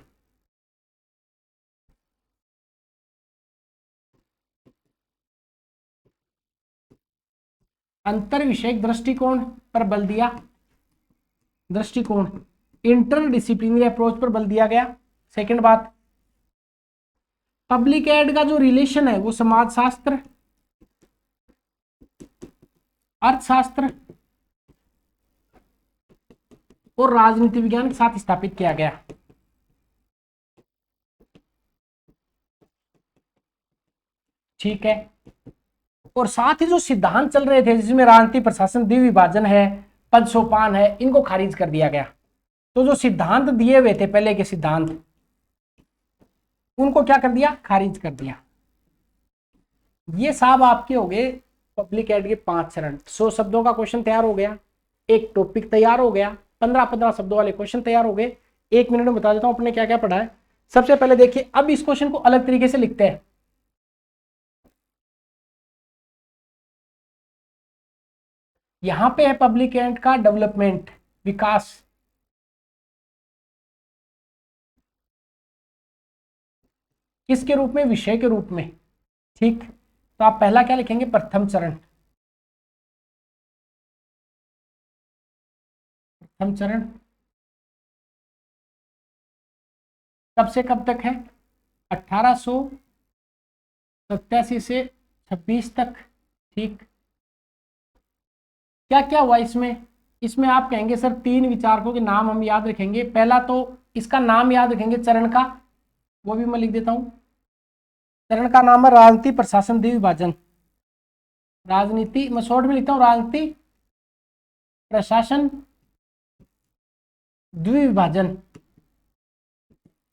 A: अंतर विषयक दृष्टिकोण पर बल दिया, दृष्टिकोण, इंटरडिसिप्लिनरी अप्रोच पर बल दिया गया। सेकंड बात, पब्लिक एड का जो रिलेशन है वो समाजशास्त्र, अर्थशास्त्र और राजनीति विज्ञान के साथ स्थापित किया गया। ठीक है। और साथ ही जो सिद्धांत चल रहे थे जिसमें राजनीति, प्रशासन, द्विविभाजन है, पद सोपान है, इनको खारिज कर दिया गया। तो जो सिद्धांत दिए हुए थे पहले के सिद्धांत, उनको क्या कर दिया, खारिज कर दिया। ये साहब आपके हो गए पब्लिक एड के 5 चरण। 100 शब्दों का क्वेश्चन तैयार हो गया, एक टॉपिक तैयार हो गया, 15-15 शब्दों वाले क्वेश्चन तैयार हो गए। 1 मिनट में बता देता हूं अपने क्या क्या पढ़ा है। सबसे पहले देखिए, अब इस क्वेश्चन को अलग तरीके से लिखते हैं। यहां पे है पब्लिक एड का डेवलपमेंट, विकास। किसके रूप में, विषय के रूप में। ठीक, तो आप पहला क्या लिखेंगे, प्रथम चरण। प्रथम चरण कब से कब तक है, 1887 से 26 तक। ठीक, क्या क्या हुआ इसमें, इसमें आप कहेंगे सर 3 विचारकों के नाम हम याद रखेंगे। पहला तो इसका नाम याद रखेंगे चरण का, वो भी मैं लिख देता हूं। चरण का नाम है राजनीति, प्रशासन, द्विविभाजन। राजनीति मैं शॉर्ट में लिखता हूं, राजनीति, प्रशासन, द्विविभाजन।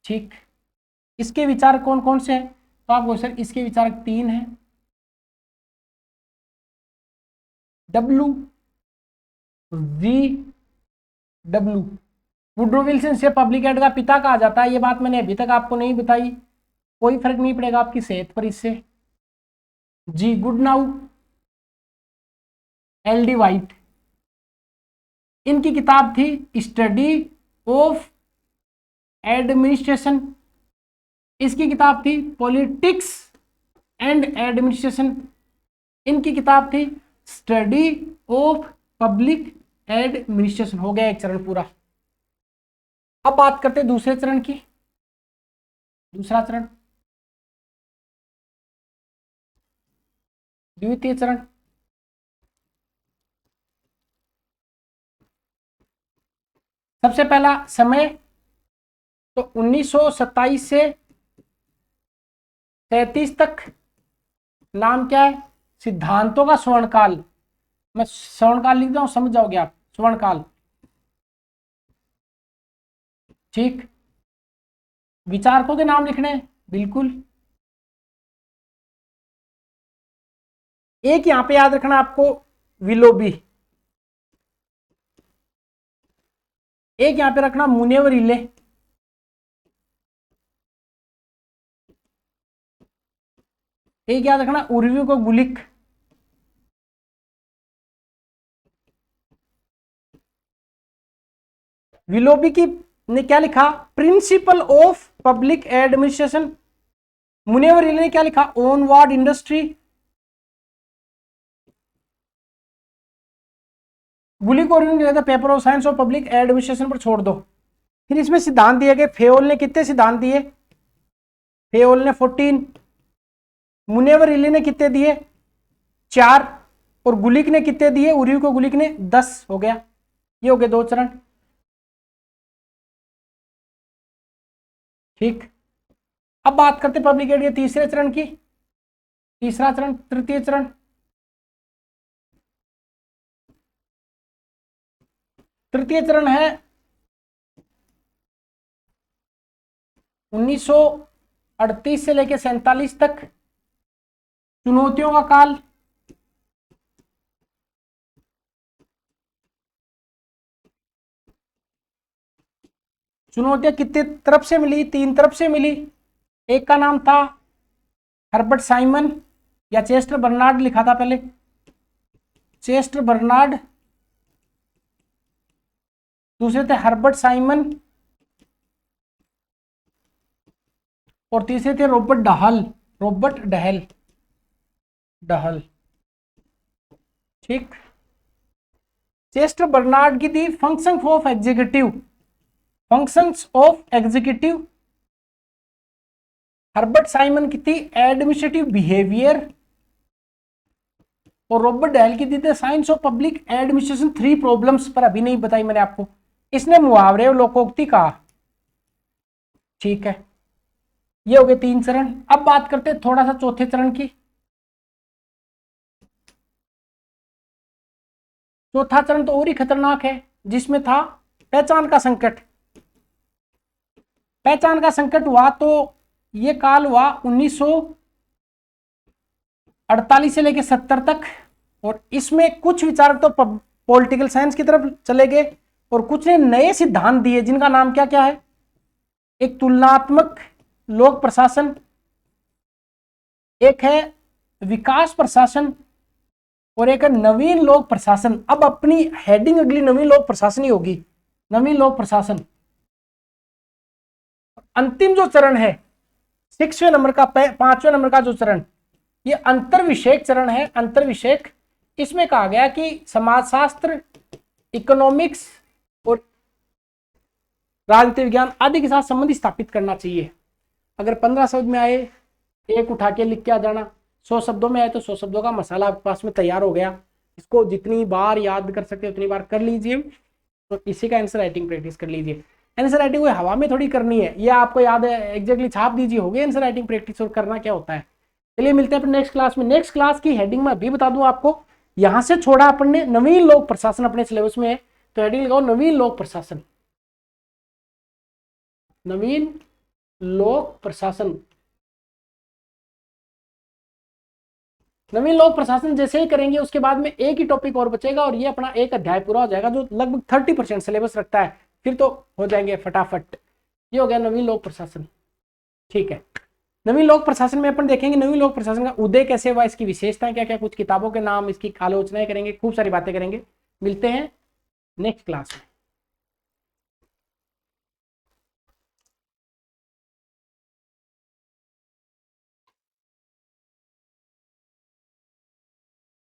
A: ठीक, इसके विचार कौन कौन से हैं, तो आपको सर इसके विचारक 3 हैं। W V W, Woodrow Wilson से पब्लिक एड का पिता कहा जाता है। ये बात मैंने अभी तक आपको नहीं बताई, कोई फर्क नहीं पड़ेगा आपकी सेहत पर इससे। जी गुडनाउ, एल डी वाइट, इनकी किताब थी स्टडी ऑफ एडमिनिस्ट्रेशन। इसकी किताब थी पॉलिटिक्स एंड एडमिनिस्ट्रेशन। इनकी किताब थी स्टडी ऑफ पब्लिक एडमिनिस्ट्रेशन। हो गया एक चरण पूरा। अब बात करते हैं दूसरे चरण की। दूसरा चरण, द्वितीय चरण। सबसे पहला समय तो 1927 से 33 तक। नाम क्या है, सिद्धांतों का स्वर्णकाल। मैं स्वर्णकाल लिख दूं, समझ जाओगे आप, स्वर्णकाल। ठीक, विचारकों के नाम लिखने हैं, बिल्कुल। एक यहां पे याद रखना आपको, विलोबी। एक यहां पे रखना मुनेवरिले। एक याद रखना उर्वी को गुलिक। विलोबी की ने क्या लिखा, प्रिंसिपल ऑफ पब्लिक एडमिनिस्ट्रेशन। मुनेवरिले ने क्या लिखा, ऑनवर्ड इंडस्ट्री। गुलिक और लिखा paper of science of public administration पर छोड़ दो। फिर इसमें सिद्धांत दिए गए। फेओल ने कितने सिद्धांत दिए, फेओल ने 14। मुनेवरिले ने कितने दिए, 4। और गुलिक ने कितने दिए, उर्वी को गुलिक ने 10। हो गया, ये हो गए 2 चरण। ठीक, अब बात करते पब्लिक एड के तीसरे चरण की। तीसरा चरण, तृतीय चरण। तृतीय चरण है 1938 से लेकर 47 तक। चुनौतियों का काल। चुनौतियां कितने तरफ से मिली, 3 तरफ से मिली। एक का नाम था हर्बर्ट साइमन या चेस्टर बर्नार्ड लिखा था पहले, चेस्टर बर्नार्ड। दूसरे थे हर्बर्ट साइमन और तीसरे थे Robert Dahl, Robert Dahl, Dahl. ठीक, चेस्टर बर्नार्ड की थी functions of executive, functions of executive. Herbert Simon की थी एडमिनिस्ट्रेटिव बिहेवियर और रॉबर्ट डहल की थी science of public administration. 3 problems पर अभी नहीं बताई मैंने आपको, इसने मुहावरे और लोकोक्ति कहा। ठीक है, ये हो गए 3 चरण। अब बात करते हैं थोड़ा सा चौथे चरण की। चौथा चरण तो और ही खतरनाक है, जिसमें था पहचान का संकट। पहचान का संकट हुआ तो ये काल हुआ 1948 से लेकर 70 तक, और इसमें कुछ विचारक तो पॉलिटिकल साइंस की तरफ चले गए और कुछ ने नए सिद्धांत दिए, जिनका नाम क्या क्या है, एक तुलनात्मक लोक प्रशासन, एक है विकास प्रशासन, और एक है नवीन लोक प्रशासन। अब अपनी हेडिंग अगली नवीन लोक प्रशासन ही होगी, नवीन लोक प्रशासन। अंतिम जो चरण है 6वें नंबर का, 5वें नंबर का जो चरण, ये अंतर्विषयक चरण है। अंतर्विषयक, इसमें कहा गया कि समाजशास्त्र, इकोनॉमिक्स और राजनीति विज्ञान आदि के साथ संबंध स्थापित करना चाहिए। अगर 15 शब्द में आए, एक उठा के लिख के आ जाना। 100 शब्दों में आए तो 100 शब्दों का मसाला आपके पास में तैयार हो गया। इसको जितनी बार याद कर सकते उतनी बार कर लीजिए, तो इसी का आंसर राइटिंग प्रैक्टिस कर लीजिए। आंसर राइटिंग कोई हवा में थोड़ी करनी है, ये आपको याद है, एग्जैक्टली छाप दीजिए, हो गई आंसर राइटिंग प्रैक्टिस। और करना क्या होता है, चलिए मिलते हैं अपने नेक्स्ट क्लास में। नेक्स्ट क्लास की हेडिंग मैं अभी बता दूं आपको, यहां से छोड़ा अपन ने नवीन लोक प्रशासन अपने सिलेबस में है, तो हेडिंग लगाओ नवीन लोक प्रशासन। नवीन लोक प्रशासन, नवीन लोक प्रशासन जैसे ही करेंगे उसके बाद में एक ही टॉपिक और बचेगा, और ये अपना एक अध्याय पूरा हो जाएगा, जो लगभग 30% सिलेबस रखता है, फिर तो हो जाएंगे फटाफट। ये हो गया नवीन लोक प्रशासन, ठीक है। नवीन लोक प्रशासन में अपन देखेंगे नवीन लोक प्रशासन का उदय कैसे हुआ, इसकी विशेषताएं क्या क्या, कुछ किताबों के नाम, इसकी आलोचनाएं करेंगे, खूब सारी बातें करेंगे। मिलते हैं नेक्स्ट क्लास में।